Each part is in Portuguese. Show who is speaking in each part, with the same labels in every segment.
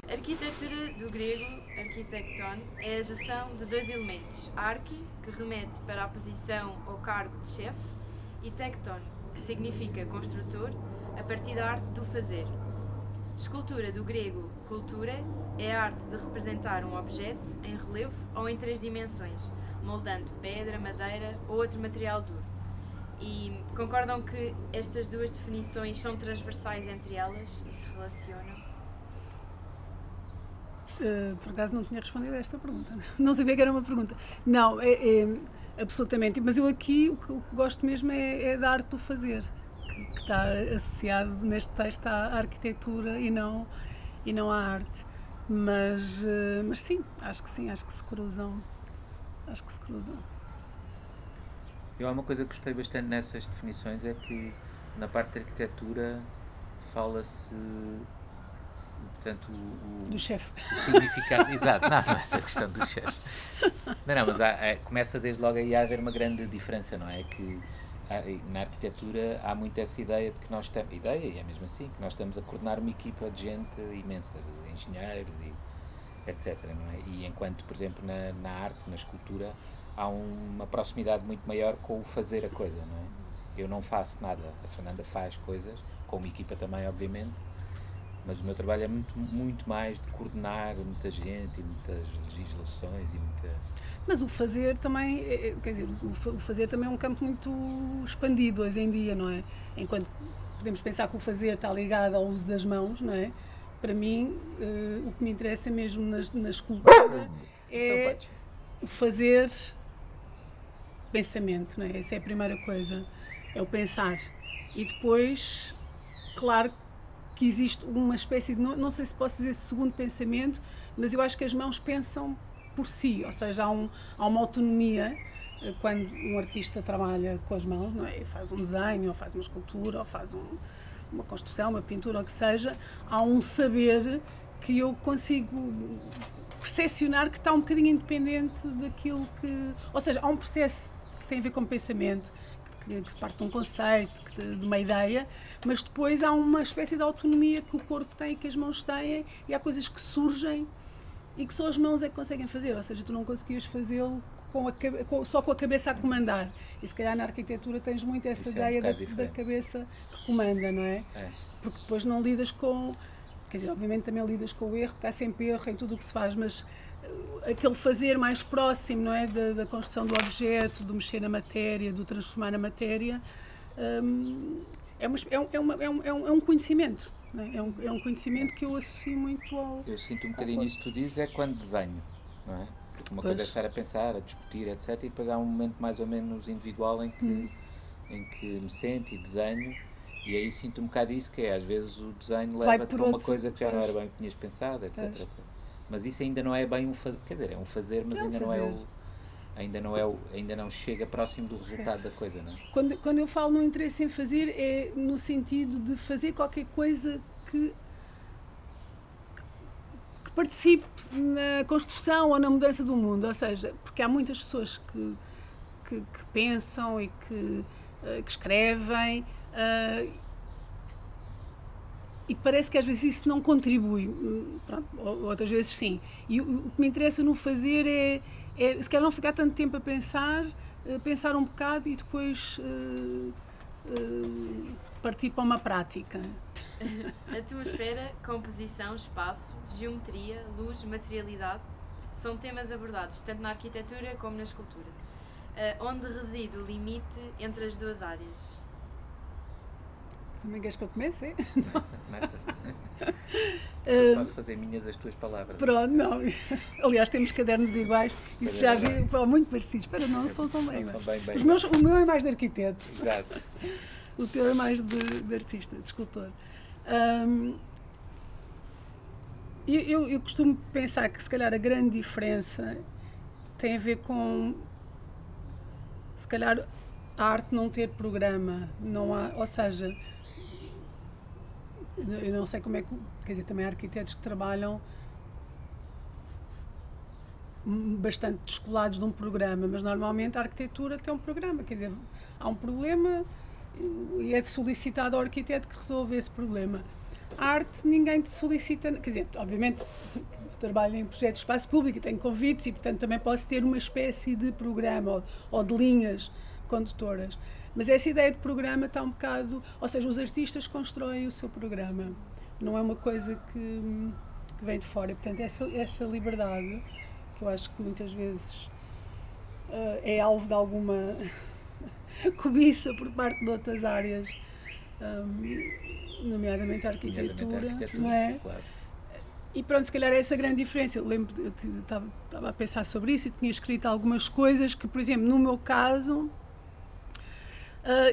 Speaker 1: A arquitetura do grego, arquitecton, é a junção de dois elementos, archi, que remete para a posição ou cargo de chefe, e tecton, que significa construtor, a partir da arte do fazer. Escultura do grego, cultura, é a arte de representar um objeto em relevo ou em 3 dimensões, moldando pedra, madeira ou outro material duro. E concordam que estas duas definições são transversais entre elas e se relacionam?
Speaker 2: Por acaso não tinha respondido a esta pergunta. Não sabia que era uma pergunta. Não, absolutamente. Mas eu aqui o que gosto mesmo é da arte do fazer, que está associado neste texto à arquitetura e não à arte. Mas sim, acho que se cruzam. Acho que se cruzam.
Speaker 3: Eu há uma coisa que gostei bastante nessas definições, é que na parte da arquitetura fala-se, portanto,
Speaker 2: do chefe.
Speaker 3: O significado, exato, não é essa questão do chefe. Não, mas começa desde logo aí a haver uma grande diferença, não é? Que na arquitetura há muito essa ideia de que nós estamos, e é mesmo assim, que nós estamos a coordenar uma equipa de gente imensa, de engenheiros e etc, não é? E enquanto, por exemplo, na arte, na escultura, há uma proximidade muito maior com o fazer a coisa, não é? Eu não faço nada, a Fernanda faz coisas, com uma equipa também, obviamente, mas o meu trabalho é muito mais de coordenar muita gente e muitas legislações e muita...
Speaker 2: Mas o fazer também, quer dizer, o fazer também é um campo muito expandido hoje em dia, não é? Enquanto podemos pensar que o fazer está ligado ao uso das mãos, não é? Para mim, o que me interessa mesmo na escultura é o fazer pensamento, não é? Essa é a primeira coisa, é o pensar. E depois, claro que existe uma espécie de, não sei se posso dizer segundo pensamento, mas eu acho que as mãos pensam por si, ou seja, há uma autonomia quando um artista trabalha com as mãos, não é? Faz um desenho, ou faz uma escultura, ou faz uma construção, uma pintura, ou o que seja, há um saber que eu consigo percepcionar que está um bocadinho independente daquilo que... Ou seja, há um processo que tem a ver com pensamento, que se parte de um conceito, de uma ideia, mas depois há uma espécie de autonomia que o corpo tem, que as mãos têm, e há coisas que surgem e que só as mãos é que conseguem fazer, ou seja, tu não conseguias fazê-lo só com a cabeça a comandar. E se calhar na arquitetura tens muito essa ideia da cabeça que comanda, não é? Porque depois não lidas com... Quer dizer, obviamente também lidas com o erro, porque há sempre erro em tudo o que se faz, mas aquele fazer mais próximo, não é? Da construção do objeto, do mexer na matéria, do transformar na matéria, é um conhecimento. É um conhecimento que eu associo muito ao...
Speaker 3: Eu sinto um bocadinho isso que tu dizes, é quando desenho, não é? Porque uma coisa é estar a pensar, a discutir, etc. E depois há um momento mais ou menos individual em que me sento e desenho, e aí sinto um bocado isso, que é às vezes o desenho leva-te para uma coisa que já não era bem o que tinhas pensado, etc. Mas isso ainda não é bem um fazer, quer dizer, é um fazer, mas ainda não chega próximo do resultado da coisa, não é?
Speaker 2: Quando eu falo no interesse em fazer, é no sentido de fazer qualquer coisa que participe na construção ou na mudança do mundo, ou seja, porque há muitas pessoas que pensam e que escrevem, e parece que às vezes isso não contribui, pronto, outras vezes sim. E o que me interessa no fazer é se calhar não ficar tanto tempo a pensar um bocado e depois partir para uma prática.
Speaker 1: Atmosfera, composição, espaço, geometria, luz, materialidade são temas abordados tanto na arquitetura como na escultura. Onde reside o limite entre as duas áreas?
Speaker 2: Também queres que eu comece?
Speaker 3: Começa. Posso fazer minhas as tuas palavras.
Speaker 2: Pronto, não. Aliás, temos cadernos iguais. Isso já vi, foram muito parecidos. Espera, não são tão bem. O meu é mais de arquiteto.
Speaker 3: Exato.
Speaker 2: O teu é mais de artista, de escultor. Eu costumo pensar que se calhar a grande diferença tem a ver com, se calhar, a arte não ter programa, não há, ou seja, eu não sei como é que, quer dizer, também há arquitetos que trabalham bastante descolados de um programa, mas normalmente a arquitetura tem um programa, quer dizer, há um problema e é solicitado ao arquiteto que resolva esse problema. a arte ninguém te solicita, quer dizer, obviamente trabalho em projetos de espaço público e tenho convites e, portanto, também posso ter uma espécie de programa ou de linhas condutoras. Mas essa ideia de programa está um bocado... Ou seja, os artistas constroem o seu programa. Não é uma coisa que vem de fora. Portanto, essa liberdade, que eu acho que muitas vezes é alvo de alguma cobiça por parte de outras áreas, nomeadamente a arquitetura, não é?
Speaker 3: Claro.
Speaker 2: E pronto, se calhar é essa grande diferença. Eu lembro, eu estava a pensar sobre isso e tinha escrito algumas coisas que, por exemplo, no meu caso,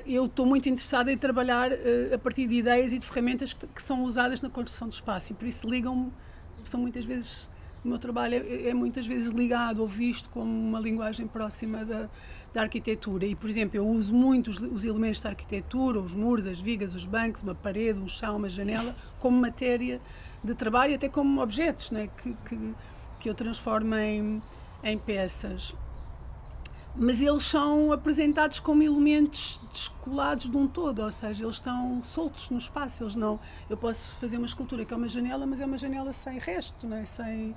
Speaker 2: eu estou muito interessada em trabalhar a partir de ideias e de ferramentas que são usadas na construção de espaço e por isso ligam-me, são muitas vezes, o meu trabalho é muitas vezes ligado ou visto como uma linguagem próxima da arquitetura e, por exemplo, eu uso muito os elementos da arquitetura, os muros, as vigas, os bancos, uma parede, um chão, uma janela, como matéria de trabalho e até como objetos, né, que eu transformo em peças. Mas eles são apresentados como elementos descolados de um todo, ou seja, eles estão soltos no espaço. Eles não, eu posso fazer uma escultura que é uma janela, mas é uma janela sem resto, né, sem...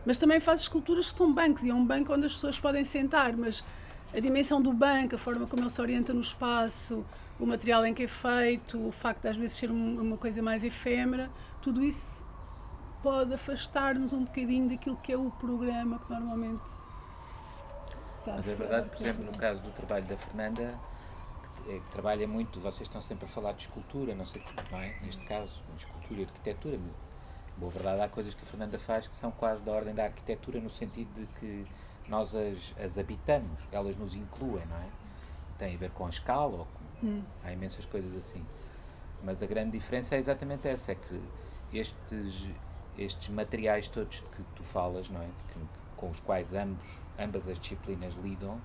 Speaker 2: mas também faço esculturas que são bancos, e é um banco onde as pessoas podem sentar, mas a dimensão do banco, a forma como ele se orienta no espaço, o material em que é feito, o facto de às vezes ser uma coisa mais efêmera, tudo isso pode afastar-nos um bocadinho daquilo que é o programa que normalmente está.
Speaker 3: Mas é verdade, por exemplo, no caso do trabalho da Fernanda, que trabalha muito, vocês estão sempre a falar de escultura, não sei, não é? Neste caso, de escultura e arquitetura, mas, boa verdade, há coisas que a Fernanda faz que são quase da ordem da arquitetura, no sentido de que nós as habitamos, elas nos incluem, não é? Tem a ver com a escala, ou há imensas coisas assim. Mas a grande diferença é exatamente essa, é que estes materiais todos que tu falas, não é? Com os quais ambas as disciplinas lidam,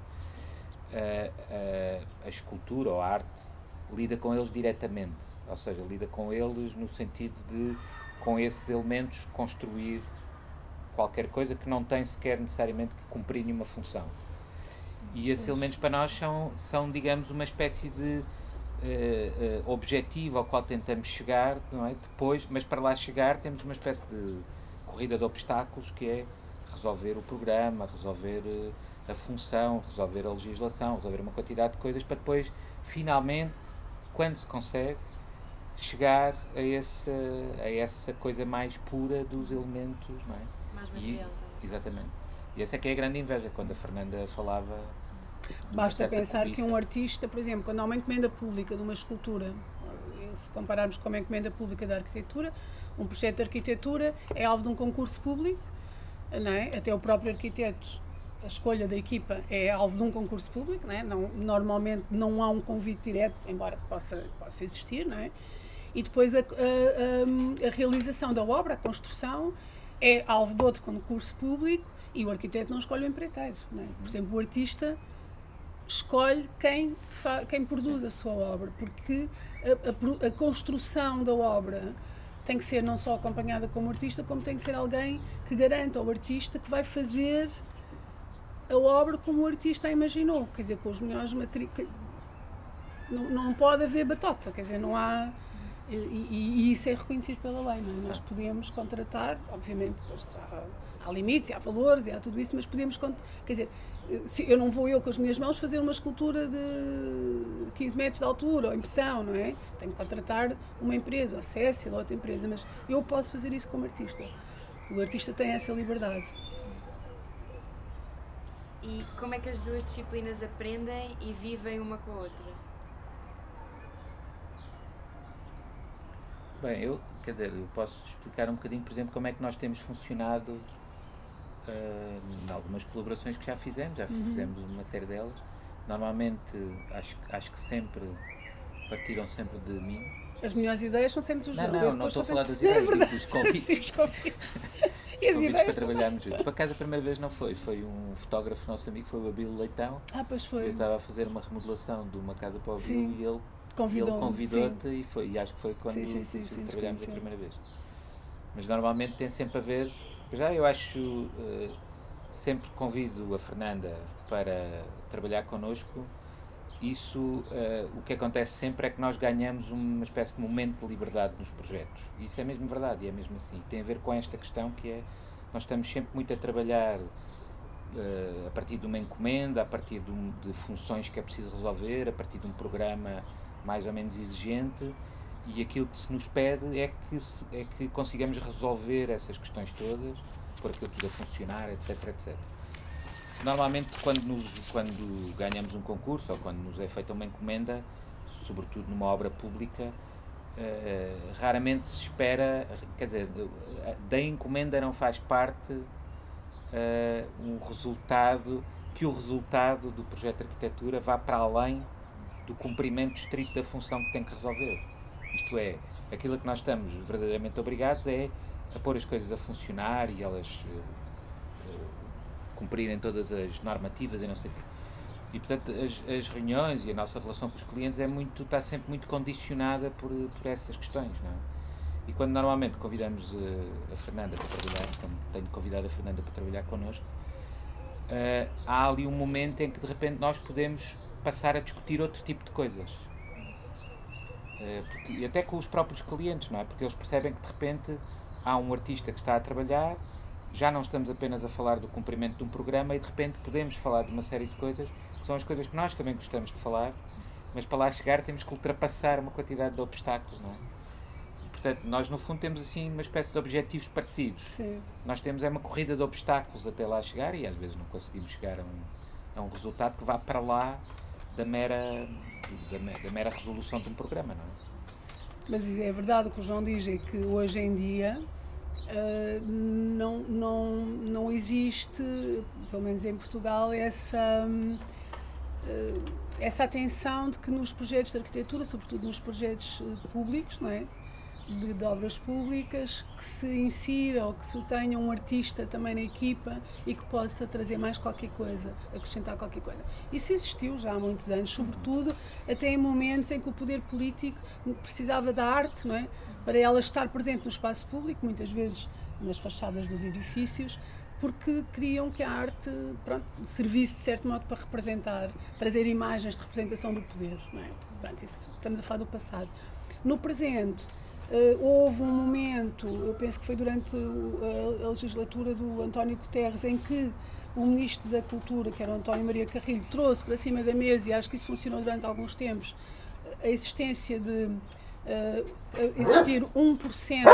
Speaker 3: a escultura ou a arte lida com eles diretamente, ou seja, lida com eles no sentido de, com esses elementos, construir qualquer coisa que não tem sequer necessariamente que cumprir nenhuma função. E esses elementos para nós são digamos, uma espécie de objetivo ao qual tentamos chegar, não é? Depois, mas para lá chegar temos uma espécie de corrida de obstáculos, que é resolver o programa, resolver a função, resolver a legislação, resolver uma quantidade de coisas, para depois, finalmente, quando se consegue, chegar a essa coisa mais pura dos elementos, não é?
Speaker 1: Mais material.
Speaker 3: Exatamente. E essa é que é a grande inveja, quando a Fernanda falava...
Speaker 2: Basta pensar que um artista, por exemplo, quando há uma encomenda pública de uma escultura, se compararmos com uma encomenda pública da arquitetura, um projeto de arquitetura é alvo de um concurso público, não é? Até o próprio arquiteto, a escolha da equipa é alvo de um concurso público, não é? Normalmente não há um convite direto, embora possa existir, não é? E depois a realização da obra, a construção, é alvo de outro concurso público e o arquiteto não escolhe o empreiteiro, não é? Por exemplo, o artista escolhe quem produz a sua obra, porque a construção da obra tem que ser não só acompanhada como artista, como tem que ser alguém que garanta ao artista que vai fazer a obra como o artista a imaginou, quer dizer, com os melhores materiais. Não pode haver batota, quer dizer, não há... E isso é reconhecido pela lei, não é? Nós podemos contratar, obviamente, há limites, há valores, há tudo isso, mas podemos, quer dizer, eu não vou com as minhas mãos fazer uma escultura de 15 metros de altura ou em betão, não é? Tenho que contratar uma empresa, a Cécil ou outra empresa, mas eu posso fazer isso como artista. O artista tem essa liberdade.
Speaker 1: E como é que as duas disciplinas aprendem e vivem uma com a outra?
Speaker 3: Bem, eu posso explicar um bocadinho, por exemplo, como é que nós temos funcionado em algumas colaborações que já fizemos fizemos uma série delas. Normalmente, acho que partiram sempre de mim.
Speaker 2: As melhores ideias são sempre dos João.
Speaker 3: Não estou a falar das ideias, dos convites.
Speaker 2: Sim, os
Speaker 3: convites para trabalharmos juntos. Por acaso a primeira vez não foi um fotógrafo nosso amigo, foi o Abílio Leitão.
Speaker 2: Pois foi.
Speaker 3: Eu estava a fazer uma remodelação de uma casa para o Abílio e ele convidou-te e acho que foi quando trabalhámos a primeira vez. Mas normalmente tem sempre a ver, já eu acho, sempre convido a Fernanda para trabalhar connosco isso, o que acontece sempre é que nós ganhamos uma espécie de momento de liberdade nos projetos. Isso é mesmo verdade, e é mesmo assim. Tem a ver com esta questão que é, nós estamos sempre muito a trabalhar a partir de uma encomenda, a partir de funções que é preciso resolver, a partir de um programa mais ou menos exigente, e aquilo que se nos pede é que consigamos resolver essas questões todas, pôr aquilo tudo a funcionar, etc, etc. Normalmente, quando ganhamos um concurso ou quando nos é feita uma encomenda, sobretudo numa obra pública, raramente se espera, quer dizer, da encomenda não faz parte o resultado do projeto de arquitetura vá para além do cumprimento estrito da função que tem que resolver. Isto é, aquilo que nós estamos verdadeiramente obrigados é a pôr as coisas a funcionar e elas cumprirem todas as normativas e não sei o quê. E, portanto, as reuniões e a nossa relação com os clientes está sempre muito condicionada por essas questões, não é? E quando normalmente convidamos a Fernanda para trabalhar, quando tenho convidado a Fernanda para trabalhar connosco, há ali um momento em que de repente nós podemos passar a discutir outro tipo de coisas. E até com os próprios clientes, não é? Porque eles percebem que de repente há um artista que está a trabalhar, já não estamos apenas a falar do cumprimento de um programa e de repente podemos falar de uma série de coisas, que são as coisas que nós também gostamos de falar, mas para lá chegar temos que ultrapassar uma quantidade de obstáculos, não é? Portanto, nós no fundo temos assim uma espécie de objetivos parecidos.
Speaker 2: Sim.
Speaker 3: Nós temos uma corrida de obstáculos até lá chegar e às vezes não conseguimos chegar a um resultado que vá para lá da mera resolução de um programa, não é?
Speaker 2: Mas é verdade, o que o João diz é que hoje em dia não existe, pelo menos em Portugal, essa atenção de que nos projetos de arquitetura, sobretudo nos projetos públicos, não é? De obras públicas, que se insira ou que se tenha um artista também na equipa e que possa trazer mais qualquer coisa, acrescentar qualquer coisa. Isso existiu já há muitos anos, sobretudo até em momentos em que o poder político precisava da arte, não é? Para ela estar presente no espaço público, muitas vezes nas fachadas dos edifícios, porque queriam que a arte, pronto, servisse de certo modo para representar, trazer imagens de representação do poder, não é? Pronto, isso estamos a falar do passado. No presente, houve um momento, eu penso que foi durante a legislatura do António Guterres, em que o Ministro da Cultura, que era o António Maria Carrilho, trouxe para cima da mesa, e acho que isso funcionou durante alguns tempos, a existência de existir 1%,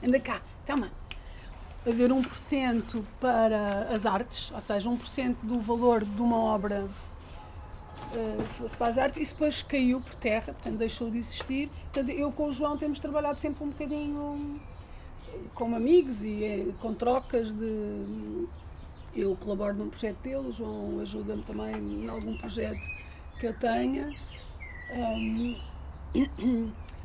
Speaker 2: anda cá, toma, haver 1% para as artes, ou seja, 1% do valor de uma obra fosse para as artes, isso depois caiu por terra, portanto deixou de existir. Portanto, eu com o João temos trabalhado sempre um bocadinho como amigos e com trocas de... Eu colaboro num projeto dele, o João ajuda-me também em algum projeto que eu tenha.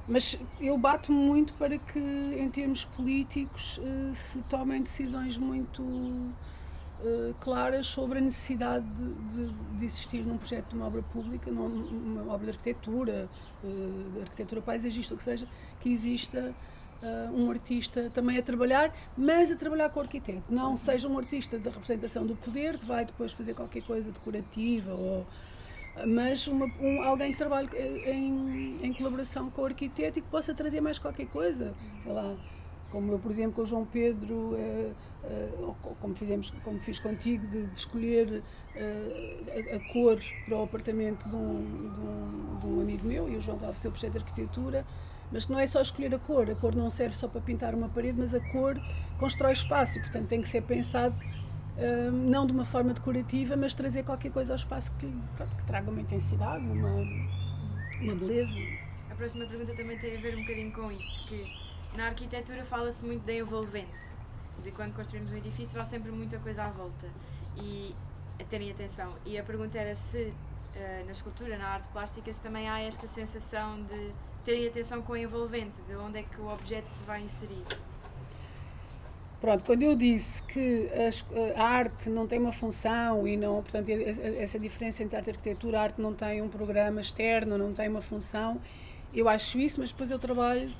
Speaker 2: Mas eu bato muito para que, em termos políticos, se tomem decisões muito claras sobre a necessidade de existir num projeto de uma obra pública, numa obra de arquitetura paisagista, ou que seja, que exista um artista também a trabalhar, mas a trabalhar com o arquiteto. Não seja um artista da representação do poder, que vai depois fazer qualquer coisa decorativa, mas alguém que trabalhe em colaboração com o arquiteto e que possa trazer mais qualquer coisa, sei lá, como eu, por exemplo, com o João Pedro, como fiz contigo, de escolher a cor para o apartamento de um amigo meu, e o João estava a fazer o projeto de arquitetura, mas que não é só escolher a cor não serve só para pintar uma parede, mas a cor constrói espaço e, portanto, tem que ser pensado não de uma forma decorativa, mas trazer qualquer coisa ao espaço que traga uma intensidade, uma beleza.
Speaker 1: A próxima pergunta também tem a ver um bocadinho com isto, que na arquitetura fala-se muito da envolvente, de quando construímos um edifício há sempre muita coisa à volta e a terem atenção. E a pergunta era se na escultura, na arte plástica, se também há esta sensação de terem atenção com a envolvente, de onde é que o objeto se vai inserir.
Speaker 2: Pronto, quando eu disse que a arte não tem uma função e não, portanto, essa diferença entre arte e arquitetura, a arte não tem um programa externo, não tem uma função, eu acho isso, mas depois eu trabalho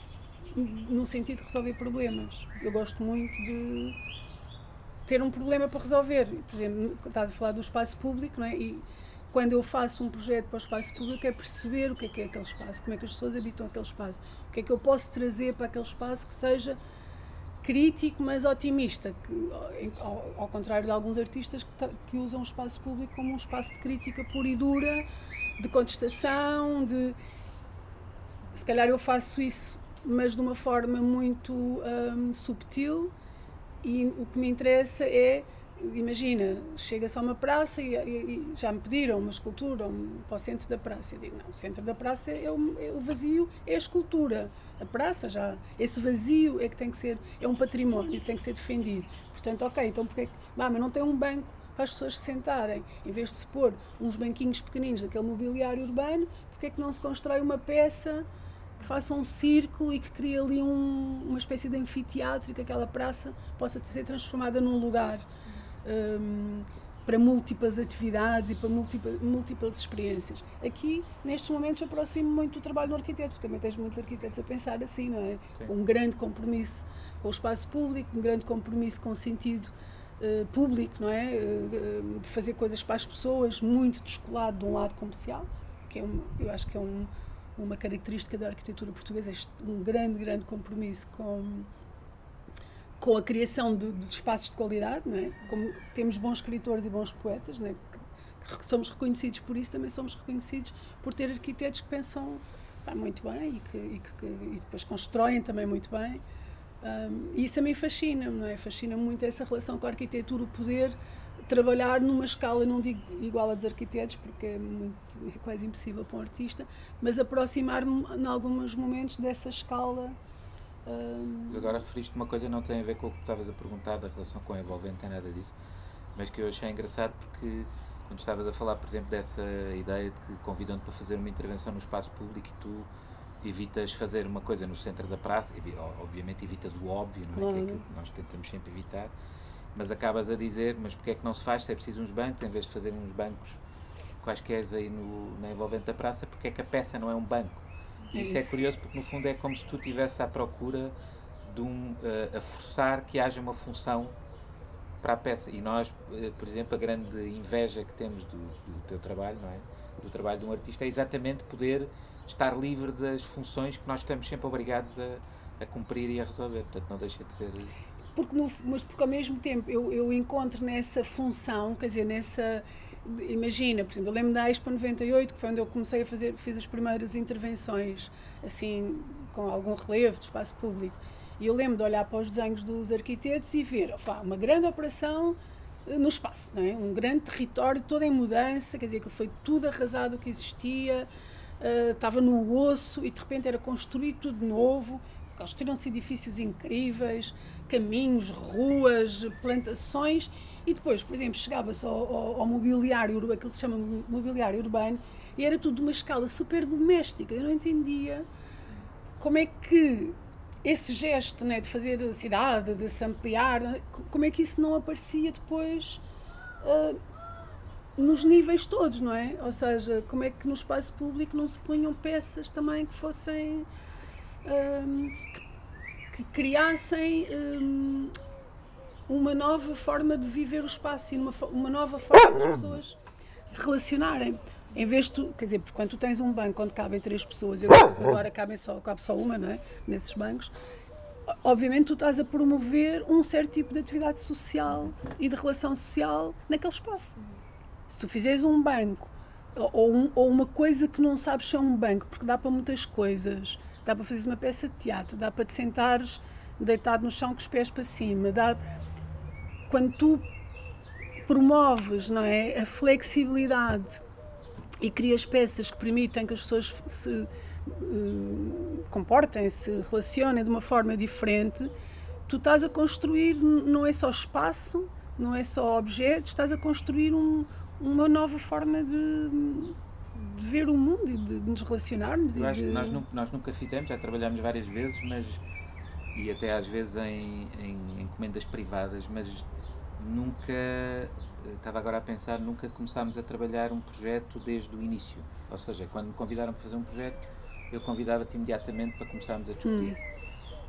Speaker 2: no sentido de resolver problemas. Eu gosto muito de ter um problema para resolver. Por exemplo, estás a falar do espaço público, não é? E quando eu faço um projeto para o espaço público, é perceber o que é aquele espaço, como é que as pessoas habitam aquele espaço, o que é que eu posso trazer para aquele espaço que seja crítico, mas otimista, que, ao contrário de alguns artistas que usam o espaço público como um espaço de crítica pura e dura, de contestação, se calhar eu faço isso, mas de uma forma muito subtil, e o que me interessa é, imagina, chega-se a uma praça e já me pediram uma escultura para o centro da praça. Eu digo, não, o centro da praça é o vazio, é a escultura. A praça já, esse vazio é que tem que ser, é um património, tem que ser defendido. Portanto, ok, então porque é que, mas não tem um banco para as pessoas se sentarem, em vez de se pôr uns banquinhos pequeninos daquele mobiliário urbano, porque é que não se constrói uma peça que faça um círculo e que crie ali uma espécie de anfiteatro e que aquela praça possa ser transformada num lugar para múltiplas atividades e para múltiplas experiências. Aqui, nestes momentos, aproximo muito do trabalho do arquiteto, porque também tens muitos arquitetos a pensar assim, não é?
Speaker 3: Sim.
Speaker 2: Um grande compromisso com o espaço público, um grande compromisso com o sentido público, não é? De fazer coisas para as pessoas, muito descolado de um lado comercial, que eu acho que é uma característica da arquitetura portuguesa, um grande compromisso com a criação de espaços de qualidade, não é? Como temos bons escritores e bons poetas, não é? Que somos reconhecidos por isso, também somos reconhecidos por ter arquitetos que pensam muito bem e depois constroem também muito bem. E isso a mim fascina-me, não é? Fascina-me muito essa relação com a arquitetura, o poder trabalhar numa escala, não digo igual a dos arquitetos, porque é quase impossível para um artista, mas aproximar-me em alguns momentos dessa escala.
Speaker 3: Agora referiste uma coisa que não tem a ver com o que estavas a perguntar da relação com a Envolvente, não tem nada disso, mas que eu achei engraçado porque quando estavas a falar, por exemplo, dessa ideia de que convidam-te para fazer uma intervenção no espaço público e tu evitas fazer uma coisa no centro da praça, obviamente evitas o óbvio, não é?
Speaker 2: Claro.
Speaker 3: Que é aquilo que nós tentamos sempre evitar, mas acabas a dizer, mas porque é que não se faz, se é preciso uns bancos, em vez de fazer uns bancos quaisquer aí na Envolvente da praça, porque é que a peça não é um banco? E isso é curioso porque no fundo é como se tu estivesse à procura de a forçar que haja uma função para a peça. E nós, por exemplo, a grande inveja que temos do teu trabalho, não é? Do trabalho de um artista, é exatamente poder estar livre das funções que nós estamos sempre obrigados a cumprir e a resolver. Portanto, não deixa de ser...
Speaker 2: Mas porque ao mesmo tempo eu encontro nessa função, quer dizer, imagina, por exemplo, eu lembro da Expo 98, que foi onde eu comecei fiz as primeiras intervenções, assim, com algum relevo do espaço público. E eu lembro de olhar para os desenhos dos arquitetos e ver, uma grande operação no espaço, não é? Um grande território, todo em mudança, quer dizer, que foi tudo arrasado o que existia, estava no osso e de repente era construir tudo de novo. Construíram-se edifícios incríveis, caminhos, ruas, plantações, e depois, por exemplo, chegava-se ao mobiliário, aquilo que se chama mobiliário urbano, e era tudo de uma escala super doméstica. Eu não entendia como é que esse gesto, né, de fazer a cidade, de se ampliar, como é que isso não aparecia depois nos níveis todos, não é? Ou seja, como é que no espaço público não se punham peças também que fossem... que criassem uma nova forma de viver o espaço e uma nova forma das pessoas se relacionarem. Em vez de tu, quer dizer, porque quando tu tens um banco onde cabem 3 pessoas, agora cabe só uma, não é? Nesses bancos, obviamente tu estás a promover um certo tipo de atividade social e de relação social naquele espaço. Se tu fizeres um banco ou uma coisa que não sabes se é um banco, porque dá para muitas coisas, dá para fazer uma peça de teatro, dá para te sentares deitado no chão com os pés para cima, quando tu promoves, não é, a flexibilidade e crias peças que permitem que as pessoas se comportem, se relacionem de uma forma diferente, tu estás a construir, não é só espaço, não é só objetos, estás a construir uma nova forma de ver o mundo e de nos relacionarmos.
Speaker 3: Eu acho que nós nunca fizemos, já trabalhámos várias vezes, e até às vezes em encomendas privadas, mas nunca, estava agora a pensar, nunca começámos a trabalhar um projeto desde o início. Ou seja, quando me convidaram para fazer um projeto, eu convidava-te imediatamente para começarmos a discutir.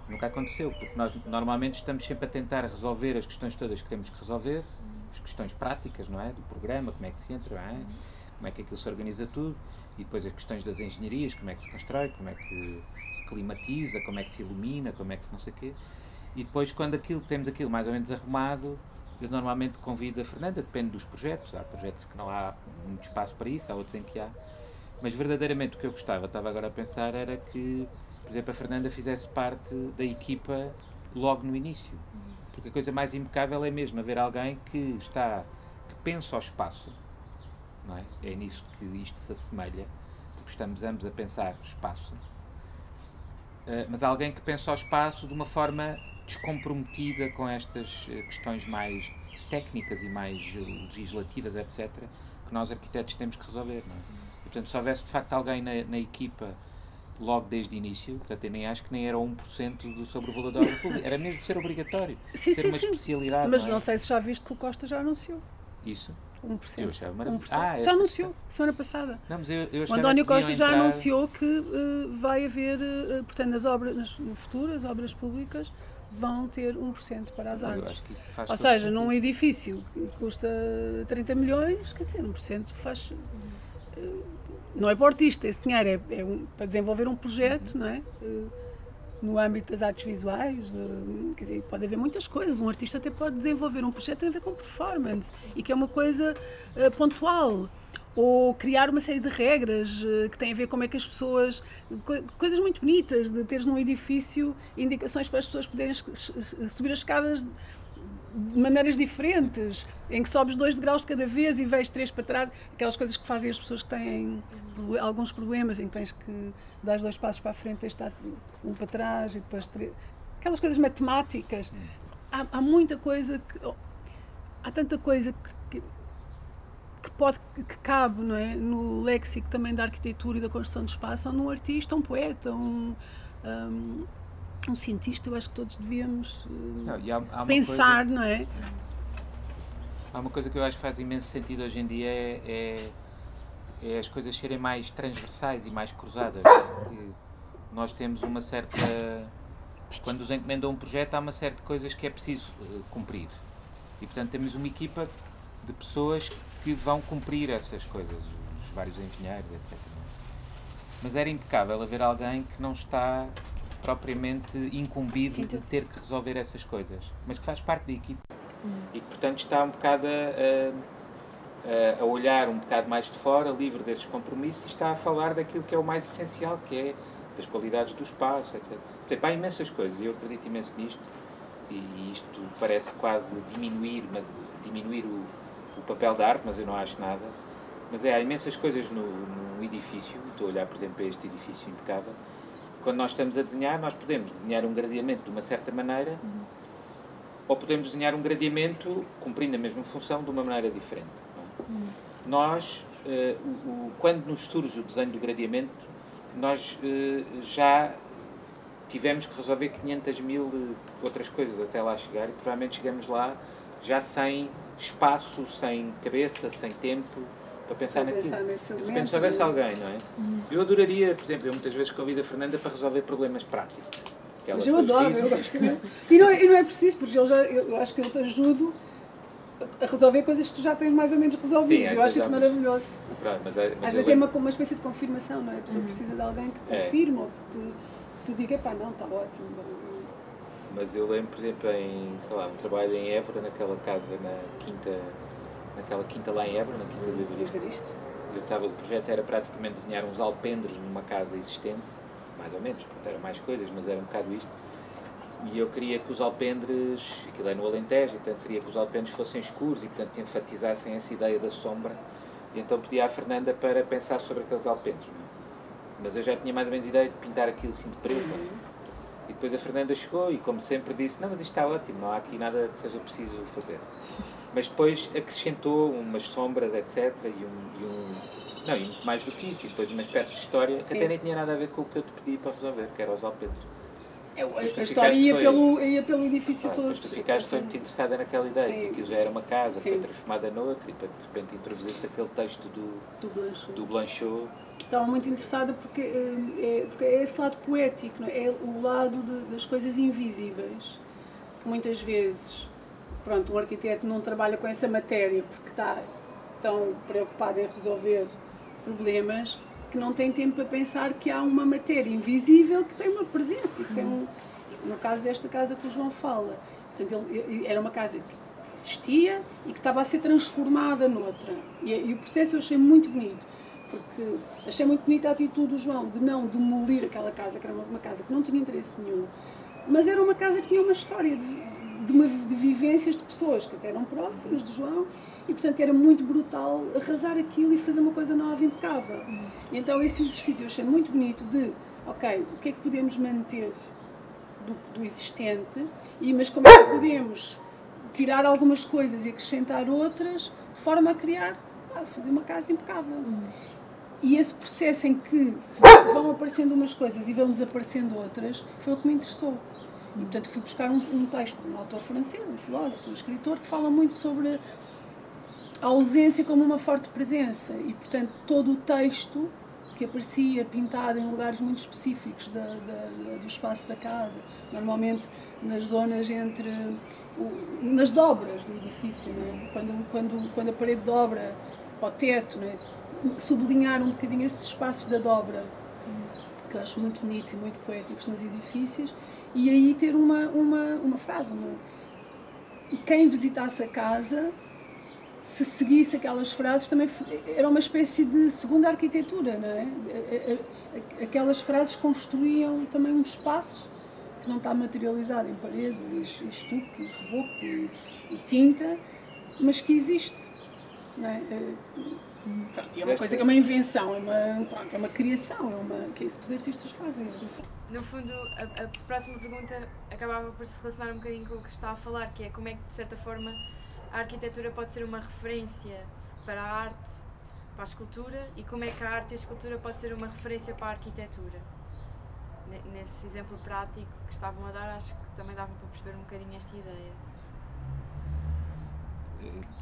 Speaker 3: Nunca aconteceu, porque nós normalmente estamos sempre a tentar resolver as questões todas que temos que resolver, as questões práticas, não é? Do programa, como é que se entra, não é? como é que aquilo se organiza tudo, e depois as questões das engenharias, como é que se constrói, como é que se climatiza, como é que se ilumina, como é que se não sei o quê. E depois, quando temos aquilo mais ou menos arrumado, eu normalmente convido a Fernanda, depende dos projetos. Há projetos que não há muito espaço para isso, há outros em que há. Mas verdadeiramente o que eu estava agora a pensar, era que, por exemplo, a Fernanda fizesse parte da equipa logo no início. Porque a coisa mais impecável é mesmo haver alguém que pensa ao espaço, não é? É nisso que isto se assemelha, porque estamos ambos a pensar espaço. Mas alguém que pensa ao espaço de uma forma descomprometida com estas questões mais técnicas e mais legislativas, etc., que nós arquitetos temos que resolver, não é? E, portanto, se houvesse de facto alguém na equipa logo desde o início, portanto, eu nem acho que nem era 1% sobre o valor da obra pública, era mesmo de ser obrigatório, ter uma especialidade.
Speaker 2: Mas não sei se já viste que o Costa já anunciou.
Speaker 3: Isso?
Speaker 2: 1%.
Speaker 3: Eu achava maravilhoso.
Speaker 2: Já anunciou, semana passada.
Speaker 3: Não, mas eu
Speaker 2: o António Costa já anunciou que vai haver, portanto, nas futuras obras públicas vão ter 1% para as artes.
Speaker 3: Eu acho que isso faz
Speaker 2: Ou seja,
Speaker 3: sentido.
Speaker 2: num edifício que custa 30 milhões, quer dizer, 1% faz... Não é para o artista, esse dinheiro é para desenvolver um projeto, não é? No âmbito das artes visuais, quer dizer, pode haver muitas coisas. Um artista até pode desenvolver um projeto que tem a ver com performance e que é uma coisa pontual. Ou criar uma série de regras que têm a ver com como é que as pessoas... Coisas muito bonitas, de teres num edifício indicações para as pessoas poderem subir as escadas de maneiras diferentes, em que sobes 2 degraus de cada vez e vais 3 para trás, aquelas coisas que fazem as pessoas que têm alguns problemas, em que tens que dar 2 passos para a frente, tens de dar 1 para trás e depois 3. Aquelas coisas matemáticas. Há muita coisa há tanta coisa que cabe, não é? No léxico também da arquitetura e da construção de espaço, ou num artista, um poeta, um cientista. Eu acho que todos devíamos
Speaker 3: há
Speaker 2: pensar, não é?
Speaker 3: Há uma coisa que eu acho que faz imenso sentido hoje em dia, é as coisas serem mais transversais e mais cruzadas. Porque nós temos uma certa... Quando nos encomendam um projeto, há uma série de coisas que é preciso cumprir. E, portanto, temos uma equipa de pessoas que vão cumprir essas coisas, os vários engenheiros, etc. Mas era impecável haver alguém que não está propriamente incumbido de ter que resolver essas coisas, mas que faz parte da equipa. E que, portanto, está um bocado a olhar um bocado mais de fora, livre destes compromissos, e está a falar daquilo que é o mais essencial, que é das qualidades do espaço, etc. Portanto, há imensas coisas, e eu acredito imenso nisto, e isto parece quase diminuir o papel da arte, mas eu não acho nada. Mas há imensas coisas no edifício. Estou a olhar, por exemplo, para este edifício impecável. Quando nós estamos a desenhar, nós podemos desenhar um gradeamento de uma certa maneira, ou podemos desenhar um gradeamento cumprindo a mesma função de uma maneira diferente. Nós, quando nos surge o desenho do gradeamento, nós já tivemos que resolver 500.000 outras coisas até lá chegar, e provavelmente chegamos lá já sem espaço, sem cabeça, sem tempo para pensar naquilo. Se houvesse alguém, não é? Eu adoraria, por exemplo, eu muitas vezes convido a Fernanda para resolver problemas práticos.
Speaker 2: Mas eu adoro, eu acho que não. E não é preciso, porque eu acho que eu te ajudo a resolver coisas que tu já tens mais ou menos resolvidas. Eu acho isso maravilhoso.
Speaker 3: Pronto, mas
Speaker 2: às vezes é uma espécie de confirmação, não é? A pessoa precisa de alguém que confirme ou que te diga, pá, não, está ótimo.
Speaker 3: Mas eu lembro, por exemplo, um trabalho em Évora, naquela casa naquela quinta lá em Évora, na Quinta do Evaristo. O projeto era praticamente desenhar uns alpendres numa casa existente, mais ou menos, porque eram mais coisas, mas era um bocado isto. E eu queria que os alpendres, aquilo é no Alentejo, e, portanto queria que os alpendres fossem escuros e, portanto, enfatizassem essa ideia da sombra. E então pedi à Fernanda para pensar sobre aqueles alpendres. Mas eu já tinha mais ou menos ideia de pintar aquilo assim de preto. E depois a Fernanda chegou e, como sempre, disse: não, mas isto está ótimo, não há aqui nada que seja preciso fazer. Mas depois acrescentou umas sombras, etc. E muito mais do que isso. E depois uma espécie de história que até nem tinha nada a ver com o que eu te pedi para resolver, que era os alpendres.
Speaker 2: A história ia pelo edifício todo.
Speaker 3: Mas tu ficaste muito interessada naquela ideia, que aquilo já era uma casa, foi transformada noutra, e de repente introduziste aquele texto do Blanchot.
Speaker 2: Estava muito interessada porque é esse lado poético, não é? É o lado das coisas invisíveis, que muitas vezes, pronto, o arquiteto não trabalha com essa matéria porque está tão preocupado em resolver problemas que não tem tempo para pensar que há uma matéria invisível que tem uma presença, que tem no caso desta casa que o João fala. Portanto, era uma casa que existia e que estava a ser transformada noutra. E o processo eu achei muito bonito, porque achei muito bonita a atitude do João de não demolir aquela casa, que era uma casa que não tinha interesse nenhum, mas era uma casa que tinha uma história de vivências de pessoas que até eram próximas do João, e portanto era muito brutal arrasar aquilo e fazer uma coisa nova, impecável. E então esse exercício eu achei muito bonito de, ok, o que é que podemos manter do existente, mas como é que podemos tirar algumas coisas e acrescentar outras, de forma a criar, fazer uma casa impecável. E esse processo em que vão aparecendo umas coisas e vão desaparecendo outras, foi o que me interessou. E portanto fui buscar um texto de um autor francês, um filósofo, um escritor, que fala muito sobre a ausência como uma forte presença. E portanto todo o texto que aparecia pintado em lugares muito específicos do espaço da casa, normalmente nas zonas nas dobras do edifício, né? Quando a parede dobra ao teto, né? Sublinhar um bocadinho esses espaços da dobra, que eu acho muito bonitos e muito poéticos nos edifícios, e aí ter uma frase. E quem visitasse a casa, se seguisse aquelas frases, também era uma espécie de segunda arquitetura, não é? Aquelas frases construíam também um espaço que não está materializado em paredes, e estuque, e reboco, e tinta, mas que existe, não é? É uma coisa que é uma invenção, é uma criação, que é isso que os artistas fazem.
Speaker 1: No fundo, a próxima pergunta acabava por se relacionar um bocadinho com o que está a falar, que é como é que, de certa forma, a arquitetura pode ser uma referência para a arte, para a escultura, e como é que a arte e a escultura pode ser uma referência para a arquitetura. Nesse exemplo prático que estavam a dar, acho que também dava para perceber um bocadinho esta ideia.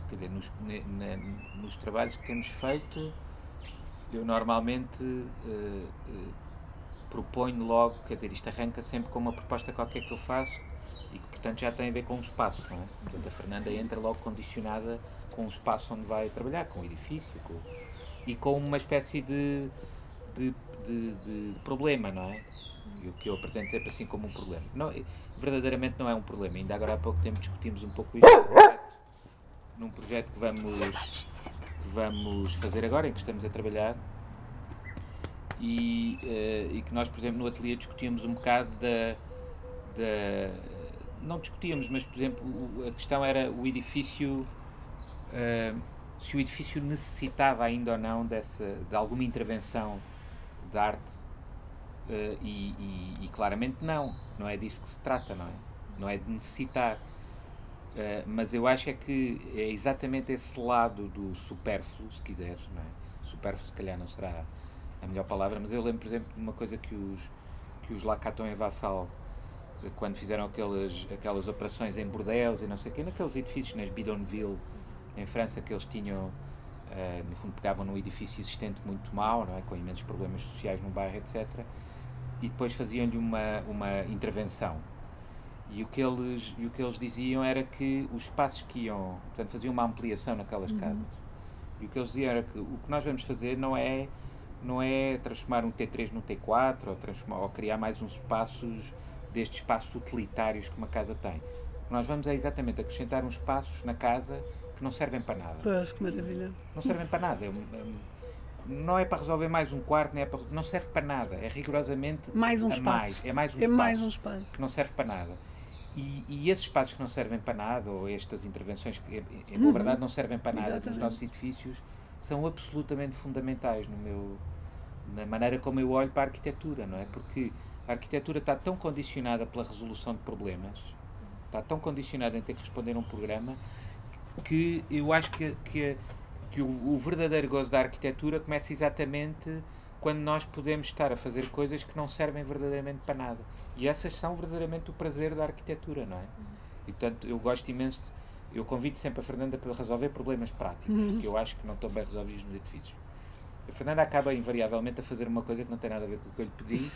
Speaker 3: Quer dizer, nos trabalhos que temos feito, eu normalmente proponho logo, quer dizer, isto arranca sempre com uma proposta qualquer que eu faço e que, portanto, já tem a ver com o espaço, não é? Portanto, a Fernanda entra logo condicionada com o espaço onde vai trabalhar, com o edifício, e com uma espécie de problema, não é? E o que eu apresento sempre assim como um problema. Não, verdadeiramente não é um problema. Ainda agora há pouco tempo discutimos um pouco isto num projeto que vamos fazer agora, em que estamos a trabalhar, e que nós, por exemplo, no ateliê discutíamos um bocado não discutíamos, mas, por exemplo, a questão era o edifício, se o edifício necessitava ainda ou não de alguma intervenção da arte, e claramente não é disso que se trata, não é de necessitar. Mas eu acho que é exatamente esse lado do supérfluo, se quiseres, não é? Supérfluo se calhar não será a melhor palavra, mas eu lembro, por exemplo, de uma coisa que os Lacaton e Vassal, quando fizeram aquelas operações em Bordeaux e não sei o quê, naqueles edifícios, nas Bidonville, em França, que eles tinham, no fundo pegavam num edifício existente muito mau, não é? Com imensos problemas sociais no bairro, etc. E depois faziam-lhe uma intervenção. E o que eles diziam era que os espaços que iam, portanto, faziam uma ampliação naquelas casas. E o que eles diziam era que o que nós vamos fazer não é transformar um T3 num T4 ou criar mais uns espaços destes espaços utilitários que uma casa tem. O que nós vamos é exatamente acrescentar uns espaços na casa que não servem para nada.
Speaker 2: Pois, que maravilha.
Speaker 3: Não servem para nada. Não é para resolver mais um quarto, não serve para nada. É rigorosamente
Speaker 2: mais um espaço.
Speaker 3: É mais um espaço que não serve para nada. E esses espaços que não servem para nada, ou estas intervenções que, em boa verdade, não servem para nada nos nossos edifícios, são absolutamente fundamentais na maneira como eu olho para a arquitetura, não é? Porque a arquitetura está tão condicionada pela resolução de problemas, está tão condicionada em ter que responder a um programa, que eu acho que o verdadeiro gozo da arquitetura começa exatamente quando nós podemos estar a fazer coisas que não servem verdadeiramente para nada. E essas são verdadeiramente o prazer da arquitetura, não é? E, portanto, eu gosto imenso, eu convido sempre a Fernanda para resolver problemas práticos, que eu acho que não estão bem resolvidos nos edifícios. A Fernanda acaba invariavelmente a fazer uma coisa que não tem nada a ver com o que eu lhe pedi,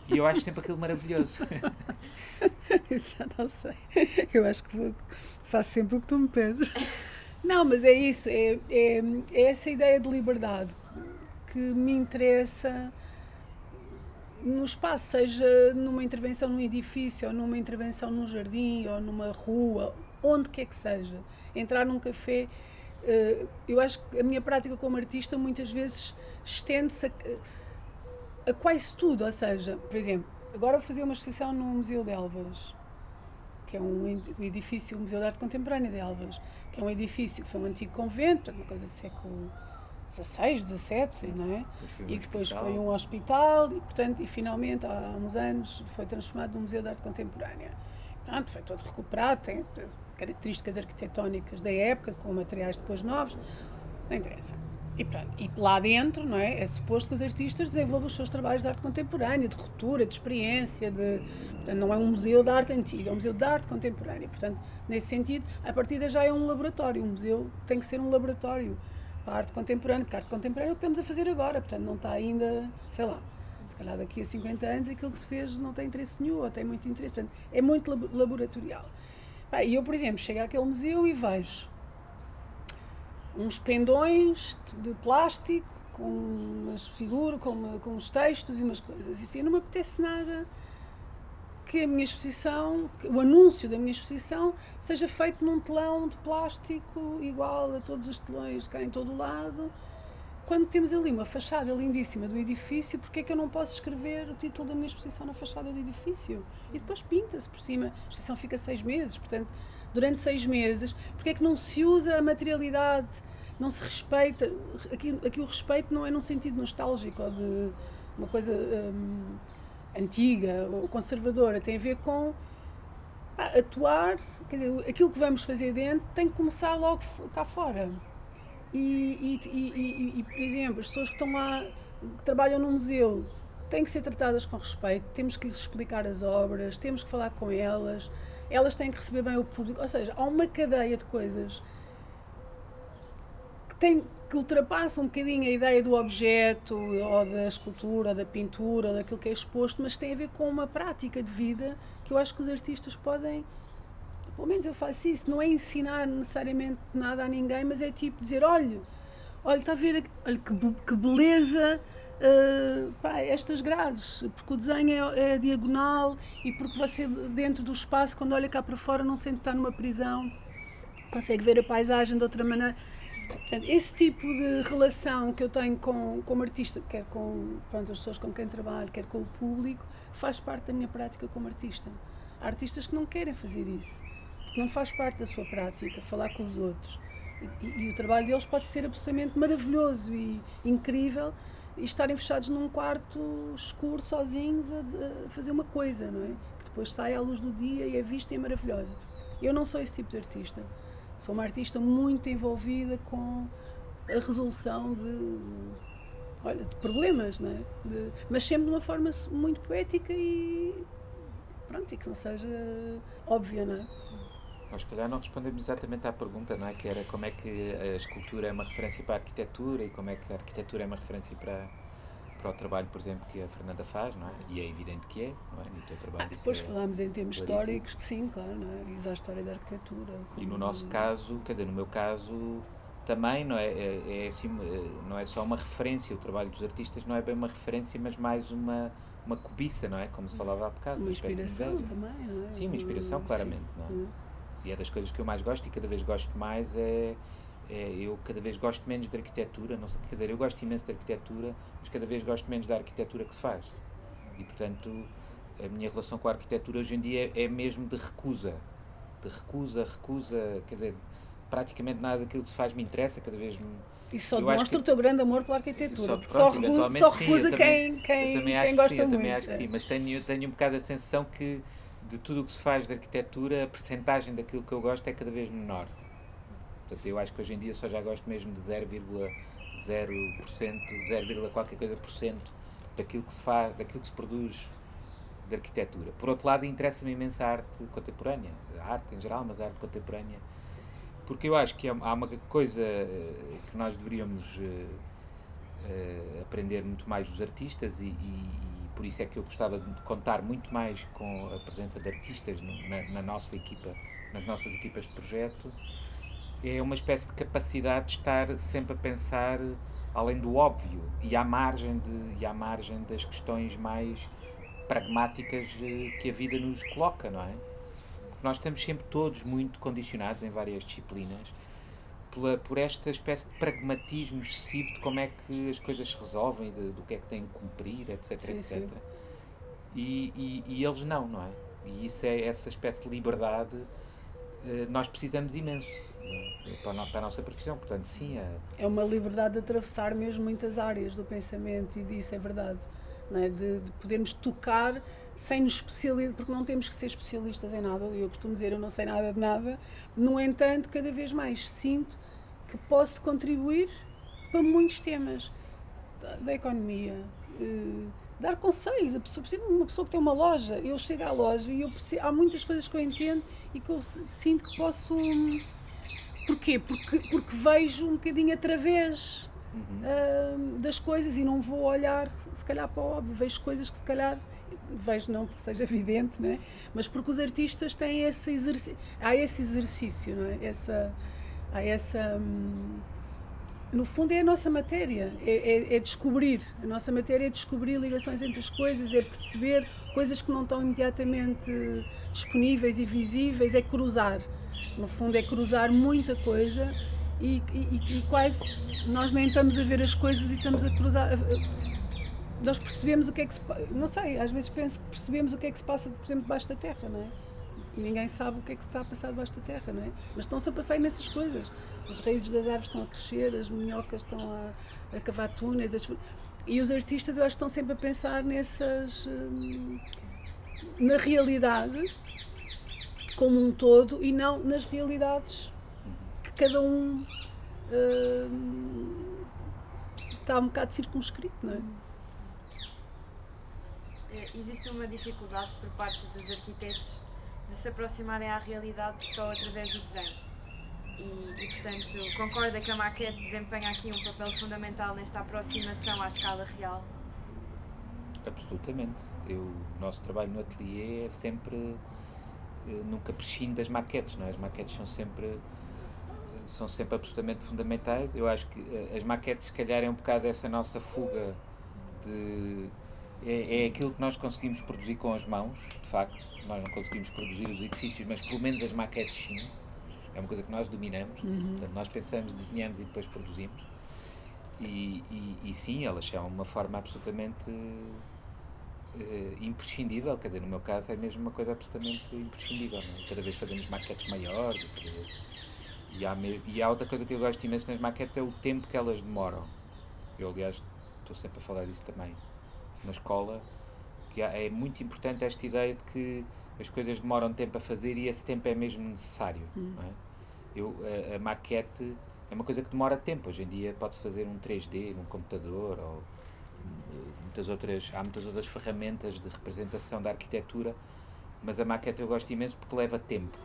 Speaker 3: e eu acho sempre aquilo maravilhoso.
Speaker 2: Isso já não sei. Eu acho que faço sempre o que tu me pedes. Não, mas é isso, é essa ideia de liberdade que me interessa no espaço, seja numa intervenção num edifício, ou numa intervenção num jardim, ou numa rua, onde quer que seja. Entrar num café, eu acho que a minha prática como artista muitas vezes estende-se a quase tudo, ou seja, por exemplo, agora vou fazer uma exposição no Museu de Elvas, que é um edifício, o Museu de Arte Contemporânea de Elvas, que é um edifício que foi um antigo convento, uma coisa do século XVI, XVII, não é? E que depois foi um hospital e, portanto, e finalmente, há uns anos, foi transformado num Museu de Arte Contemporânea. Pronto, foi todo recuperado, tem características arquitetónicas da época, com materiais depois novos, não interessa. E pronto, e lá dentro, não é? É suposto que os artistas desenvolvam os seus trabalhos de arte contemporânea, de ruptura, de experiência, portanto, não é um museu de arte antiga, é um museu de arte contemporânea. Portanto, nesse sentido, a partida já é um laboratório. Um museu tem que ser um laboratório para a arte contemporânea, porque a arte contemporânea é o que estamos a fazer agora, portanto, não está ainda, sei lá, se calhar daqui a 50 anos aquilo que se fez não tem interesse nenhum, ou tem muito interesse, portanto, é muito laboratorial. E eu, por exemplo, chego àquele museu e vejo uns pendões de plástico com umas figuras, com uns textos e umas coisas. E assim, não me apetece nada que a minha exposição, que o anúncio da minha exposição seja feito num telão de plástico igual a todos os telões cá em todo o lado. Quando temos ali uma fachada lindíssima do edifício, porque é que eu não posso escrever o título da minha exposição na fachada do edifício? E depois pinta-se por cima. A exposição fica 6 meses, portanto, durante 6 meses, porque é que não se usa a materialidade, não se respeita? Aqui o respeito não é num sentido nostálgico ou de uma coisa antiga ou conservadora, tem a ver com atuar, quer dizer, aquilo que vamos fazer dentro tem que começar logo cá fora. E, por exemplo, as pessoas que estão lá, que trabalham no museu, têm que ser tratadas com respeito, temos que lhes explicar as obras, temos que falar com elas, elas têm que receber bem o público, ou seja, há uma cadeia de coisas que ultrapassa um bocadinho a ideia do objeto, ou da escultura, ou da pintura, ou daquilo que é exposto, mas tem a ver com uma prática de vida que eu acho que os artistas podem, pelo menos eu faço isso, não é ensinar necessariamente nada a ninguém, mas é tipo dizer, olha, está a ver, olha que beleza, estas grades, porque o desenho é diagonal e porque você dentro do espaço, quando olha cá para fora, não sente que está numa prisão, consegue ver a paisagem de outra maneira. Portanto, esse tipo de relação que eu tenho como artista, quer com as pessoas com quem trabalho, quer com o público, faz parte da minha prática como artista. Há artistas que não querem fazer isso, porque não faz parte da sua prática, falar com os outros. E o trabalho deles pode ser absolutamente maravilhoso e incrível, e estarem fechados num quarto escuro, sozinhos, a fazer uma coisa, não é? Que depois sai à luz do dia e é vista e é maravilhosa. Eu não sou esse tipo de artista. Sou uma artista muito envolvida com a resolução de problemas, não é? Mas sempre de uma forma muito poética e pronto, e que não seja óbvia, não é?
Speaker 3: Nós, se calhar, não respondemos exatamente à pergunta, não é? Que era como é que a escultura é uma referência para a arquitetura e como é que a arquitetura é uma referência para o trabalho, por exemplo, que a Fernanda faz, não é? E é evidente que é, não é? No teu trabalho
Speaker 2: depois falámos em termos históricos, que sim, claro, não é? E da história da arquitetura.
Speaker 3: E no nosso caso, quer dizer, no meu caso também, não é? Assim, não é só uma referência, o trabalho dos artistas não é bem uma referência, mas mais uma cobiça, não é? Como se falava há bocado.
Speaker 2: Uma inspiração também, não é?
Speaker 3: Sim, uma inspiração, claramente, não é? E é das coisas que eu mais gosto e cada vez gosto mais eu cada vez gosto menos de arquitetura, não sei, quer dizer, eu gosto imenso de arquitetura, mas cada vez gosto menos da arquitetura que se faz. E, portanto, a minha relação com a arquitetura hoje em dia é mesmo de recusa, quer dizer, praticamente nada daquilo que se faz me interessa, cada vez me...
Speaker 2: Isso só demonstra o teu grande amor pela arquitetura,
Speaker 3: só
Speaker 2: recusa quem gosta muito.
Speaker 3: Eu também acho que sim, mas tenho um bocado a sensação que de tudo o que se faz de arquitetura, a percentagem daquilo que eu gosto é cada vez menor. Portanto, eu acho que hoje em dia só já gosto mesmo de 0,0%, 0, qualquer coisa por cento daquilo que se faz, daquilo que se produz de arquitetura. Por outro lado, interessa-me imenso a arte contemporânea, a arte em geral, mas a arte contemporânea, porque eu acho que há uma coisa que nós deveríamos aprender muito mais dos artistas e por isso é que eu gostava de contar muito mais com a presença de artistas na nossa equipa, nas nossas equipas de projeto, é uma espécie de capacidade de estar sempre a pensar além do óbvio e à margem das questões mais pragmáticas que a vida nos coloca, não é? Porque nós estamos sempre todos muito condicionados em várias disciplinas por esta espécie de pragmatismo excessivo de como é que as coisas se resolvem, do que é que têm que cumprir, etc,
Speaker 2: Sim,
Speaker 3: etc.
Speaker 2: sim.
Speaker 3: E eles não, não é? E isso é essa espécie de liberdade, nós precisamos imenso, não é? Para a nossa profissão, portanto, sim.
Speaker 2: É uma liberdade de atravessar mesmo muitas áreas do pensamento, e disso é verdade, não é? De podermos tocar sem nos especializar, porque não temos que ser especialistas em nada. Eu costumo dizer, eu não sei nada de nada. No entanto, cada vez mais sinto que posso contribuir para muitos temas da economia, dar conselhos. Uma pessoa que tem uma loja, eu chego à loja e há muitas coisas que eu entendo e que eu sinto que posso. Porquê? Porque vejo um bocadinho através das coisas e não vou olhar, se calhar, para o óbvio. Vejo coisas que, se calhar, vejo não porque seja evidente, não é? Mas porque os artistas têm esse exercício. Há esse exercício, não é? Há essa. No fundo, é a nossa matéria, é descobrir. A nossa matéria é descobrir ligações entre as coisas, é perceber coisas que não estão imediatamente disponíveis e visíveis, é cruzar. No fundo, é cruzar muita coisa e quase nós nem estamos a ver as coisas e estamos a cruzar. Nós percebemos o que é que se passa. Não sei, às vezes penso que percebemos o que é que se passa, por exemplo, debaixo da terra, não é? Ninguém sabe o que é que se está a passar debaixo da terra, não é? Mas estão-se a passar imensas coisas. As raízes das árvores estão a crescer, as minhocas estão a cavar túneis, e os artistas, eu acho que estão sempre a pensar na realidade como um todo e não nas realidades que cada um está um bocado circunscrito, não é?
Speaker 1: Existe uma dificuldade por parte dos arquitetos de se aproximarem à realidade só através do desenho. E portanto, concorda que a maquete desempenha aqui um papel fundamental nesta aproximação à escala real?
Speaker 3: Absolutamente. O nosso trabalho no ateliê é sempre, nunca prescindo das maquetes, não é? As maquetes são sempre absolutamente fundamentais. Eu acho que as maquetes, se calhar, é um bocado essa nossa fuga é aquilo que nós conseguimos produzir com as mãos, de facto. Nós não conseguimos produzir os edifícios, mas pelo menos as maquetes sim. É uma coisa que nós dominamos. Portanto, nós pensamos, desenhamos e depois produzimos. E sim, elas são uma forma absolutamente imprescindível. Quer dizer, no meu caso é mesmo uma coisa absolutamente imprescindível. Não é? Cada vez fazemos maquetes maiores. E há outra coisa que eu gosto imenso nas maquetes, é o tempo que elas demoram. Eu, aliás, estou sempre a falar disso também na escola, que é muito importante esta ideia de que as coisas demoram tempo a fazer e esse tempo é mesmo necessário. Não é? A maquete é uma coisa que demora tempo. Hoje em dia pode-se fazer um 3D num computador, ou há muitas outras ferramentas de representação da arquitetura, mas a maquete eu gosto imenso porque leva tempo.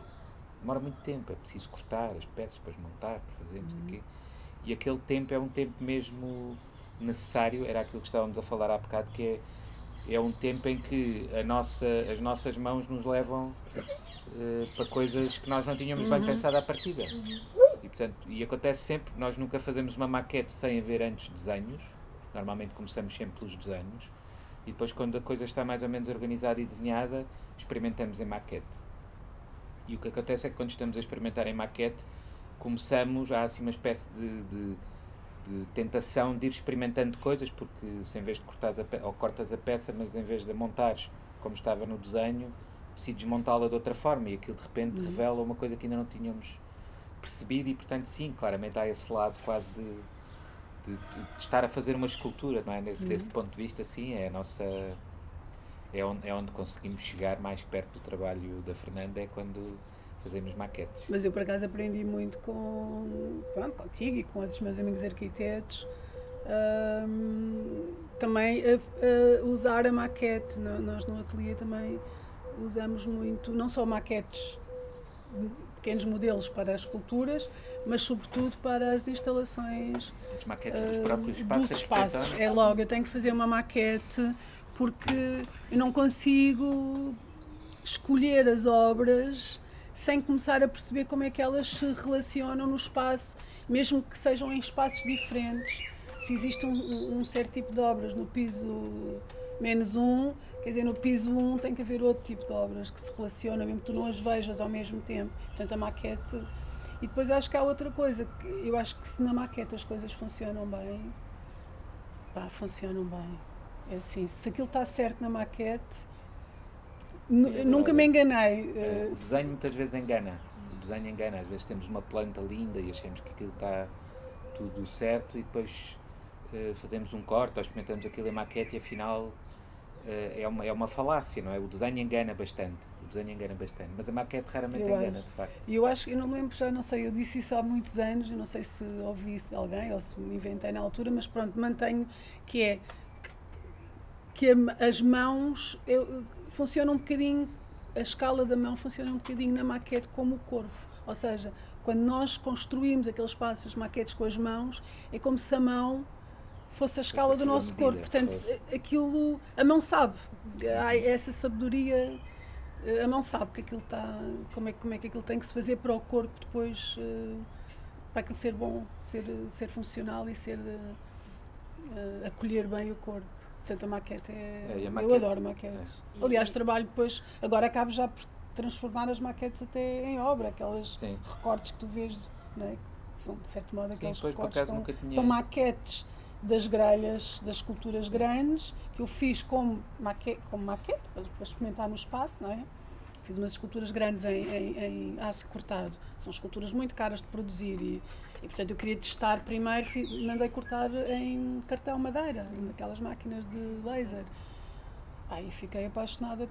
Speaker 3: Demora muito tempo, é preciso cortar as peças, depois montar, para fazer, não sei o quê. E aquele tempo é um tempo mesmo necessário, era aquilo que estávamos a falar há bocado, que é um tempo em que as nossas mãos nos levam para coisas que nós não tínhamos bem pensado à partida. E, portanto, acontece sempre, nós nunca fazemos uma maquete sem haver antes desenhos, normalmente começamos sempre pelos desenhos, e depois, quando a coisa está mais ou menos organizada e desenhada, experimentamos em maquete. E o que acontece é que quando estamos a experimentar em maquete, há assim uma espécie de tentação de ir experimentando coisas, porque se em vez de cortas a peça, mas em vez de a montares como estava no desenho, decides montá-la de outra forma, e aquilo de repente revela uma coisa que ainda não tínhamos percebido. E portanto sim, claramente há esse lado quase de estar a fazer uma escultura, não é? Desse ponto de vista, sim, é onde conseguimos chegar mais perto do trabalho da Fernanda, é quando fazemos maquetes.
Speaker 2: Mas eu, por acaso, aprendi muito contigo e com outros meus amigos arquitetos, também a usar a maquete. Nós no ateliê também usamos muito, não só maquetes, pequenos modelos para as esculturas, mas sobretudo para as instalações.
Speaker 3: As maquetes dos próprios espaços.
Speaker 2: Dos espaços. É logo, eu tenho que fazer uma maquete porque eu não consigo escolher as obras sem começar a perceber como é que elas se relacionam no espaço, mesmo que sejam em espaços diferentes. Se existe um certo tipo de obras no piso -1, quer dizer, no piso 1 tem que haver outro tipo de obras que se relacionam, mesmo que tu não as vejas ao mesmo tempo. Portanto, a maquete... E depois acho que há outra coisa, que eu acho que se na maquete as coisas funcionam bem, pá, funcionam bem. É assim, se aquilo está certo na maquete, nunca me enganei.
Speaker 3: O desenho muitas vezes engana. O desenho engana. Às vezes temos uma planta linda e achamos que aquilo está tudo certo e depois fazemos um corte ou experimentamos aquilo em maquete e afinal é uma falácia, não é? O desenho engana bastante. Mas a maquete raramente engana, de facto.
Speaker 2: E eu acho, eu não me lembro, já não sei, eu disse isso há muitos anos, eu não sei se ouvi isso de alguém ou se me inventei na altura, mas pronto, mantenho que as mãos funcionam um bocadinho, a escala da mão funciona um bocadinho na maquete como o corpo. Ou seja, quando nós construímos aqueles espaços, as maquetes com as mãos, é como se a mão fosse a escala do nosso corpo. Portanto, aquilo, a mão sabe, há essa sabedoria, a mão sabe que aquilo está, como é que aquilo tem que se fazer para o corpo depois, para aquilo ser bom, ser funcional e acolher bem o corpo. Portanto, a maquete eu adoro maquetes. Aliás, trabalho depois, agora acabo já por transformar as maquetes até em obra, aquelas recortes que tu vês, não é? Que são, de certo modo, aqueles recortes são maquetes das grelhas, das esculturas grandes, que eu fiz como maquete para experimentar no espaço, não é? Fiz umas esculturas grandes em aço cortado. São esculturas muito caras de produzir e portanto, eu queria testar primeiro, mandei cortar em cartão madeira, naquelas máquinas de laser. Aí fiquei apaixonada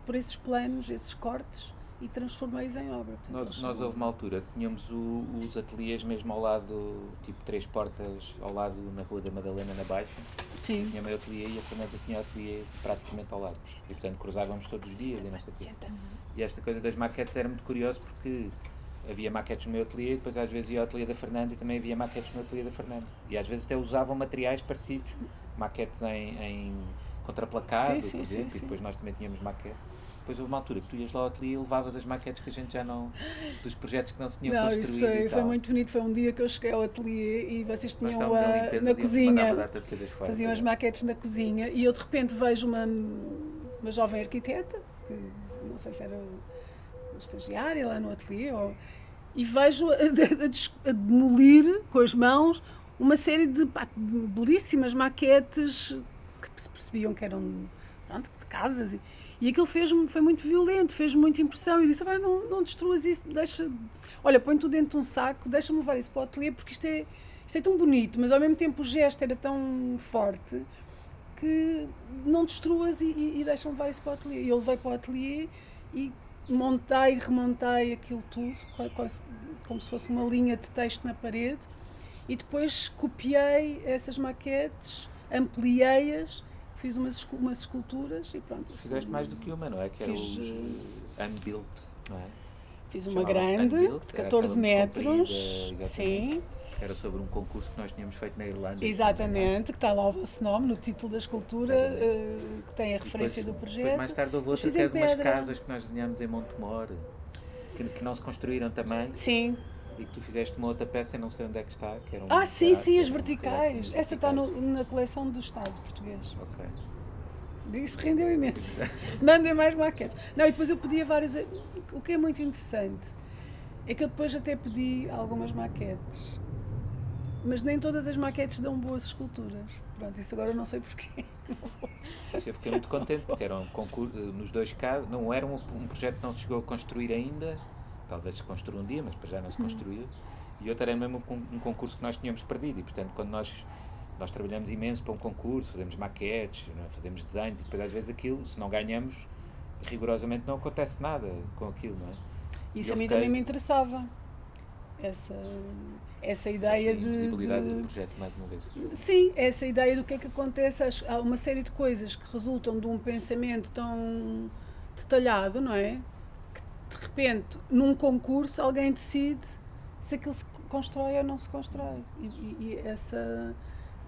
Speaker 2: por esses planos, esses cortes, e transformei-os em obra. Portanto,
Speaker 3: nós houve uma altura que tínhamos os ateliês mesmo ao lado, tipo 3 portas ao lado na Rua da Madalena, na Baixa.
Speaker 2: Sim.
Speaker 3: Tinha o meu ateliê e a Fernanda tinha o ateliê praticamente ao lado. E portanto cruzávamos todos os dias e não sei o quê. E esta coisa das maquetes era muito curioso porque havia maquetes no meu ateliê, depois às vezes ia ao ateliê da Fernanda e também havia maquetes no ateliê da Fernanda. E às vezes até usavam materiais parecidos, maquetes em contraplacado, por exemplo, e depois nós também tínhamos maquetes. Depois houve uma altura que tu ias lá ao ateliê e levavas as maquetes que a gente já não... dos projetos que não se tinham construído.
Speaker 2: Não, isso foi muito bonito. Foi um dia que eu cheguei ao ateliê e vocês tinham na cozinha, faziam as maquetes na cozinha e eu de repente vejo uma jovem arquiteta, que não sei se era uma estagiária lá no ateliê, e vejo a demolir com as mãos uma série de belíssimas maquetes que se percebiam que eram de casas. E aquilo foi muito violento, fez muita impressão. E eu disse, não destruas isso, olha, põe tudo dentro de um saco, deixa-me levar isso para o ateliê, porque isto é tão bonito, mas ao mesmo tempo o gesto era tão forte que não destruas e deixa-me levar isso para o ateliê. E eu levei para o ateliê e montei e remontei aquilo tudo, como se fosse uma linha de texto na parede, e depois copiei essas maquetes, ampliei-as, fiz umas esculturas e pronto.
Speaker 3: Fizeste mais do que uma, não é? Que era os Unbuilt, não é?
Speaker 2: Fiz uma grande, de 14 metros, sim.
Speaker 3: Era sobre um concurso que nós tínhamos feito na Irlanda.
Speaker 2: Exatamente, que está lá o vosso nome no título da escultura, que tem a referência do projeto.
Speaker 3: Depois mais tarde houve outra, que era de umas casas que nós desenhámos em Montemor, que não se construíram também.
Speaker 2: Sim.
Speaker 3: E que tu fizeste uma outra peça, não sei onde é que está. Que era
Speaker 2: sim, as verticais. Essa está na coleção do Estado português.
Speaker 3: Ok.
Speaker 2: Isso rendeu imenso. Mandem mais maquetes. Não, e depois eu pedi a várias... O que é muito interessante é que eu depois até pedi algumas maquetes, mas nem todas as maquetes dão boas esculturas. Pronto, isso agora eu não sei porquê.
Speaker 3: Eu fiquei muito contente, porque era um concurso, nos dois casos, não era um projeto que não se chegou a construir ainda, talvez se construa um dia, mas para já não se construiu, e outro era mesmo um concurso que nós tínhamos perdido, e portanto quando nós trabalhamos imenso para um concurso, fazemos maquetes, fazemos desenhos, e depois às vezes aquilo, se não ganhamos, rigorosamente não acontece nada com aquilo, não é?
Speaker 2: Isso a mim também me interessava, essa ideia de
Speaker 3: visibilidade do projeto, mais uma vez.
Speaker 2: Sim, essa ideia do que é que acontece, há uma série de coisas que resultam de um pensamento tão detalhado, não é? Que de repente, num concurso, alguém decide se aquilo se constrói ou não se constrói. E essa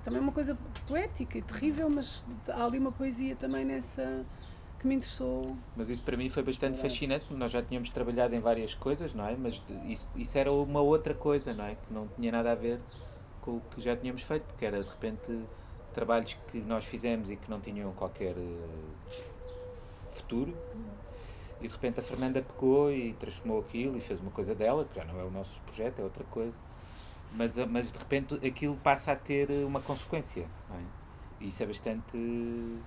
Speaker 2: também é uma coisa poética e terrível, mas há ali uma poesia também nessa, que me interessou.
Speaker 3: Mas isso para mim foi bastante fascinante, porque nós já tínhamos trabalhado em várias coisas, não é? Mas isso era uma outra coisa, não é? Que não tinha nada a ver com o que já tínhamos feito, porque era de repente trabalhos que nós fizemos e que não tinham qualquer futuro, e de repente a Fernanda pegou e transformou aquilo e fez uma coisa dela, que já não é o nosso projeto, é outra coisa. Mas de repente aquilo passa a ter uma consequência, não é? E isso é bastante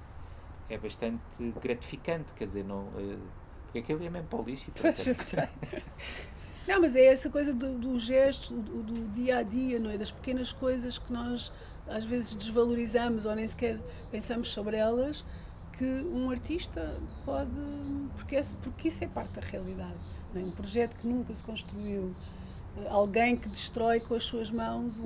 Speaker 3: gratificante, quer dizer, não, porque aquilo é mesmo para o lixo.
Speaker 2: Não, mas é essa coisa do gesto, do dia a dia, não é? Das pequenas coisas que nós às vezes desvalorizamos ou nem sequer pensamos sobre elas, que um artista pode, porque isso é parte da realidade, não é? Um projeto que nunca se construiu, alguém que destrói com as suas mãos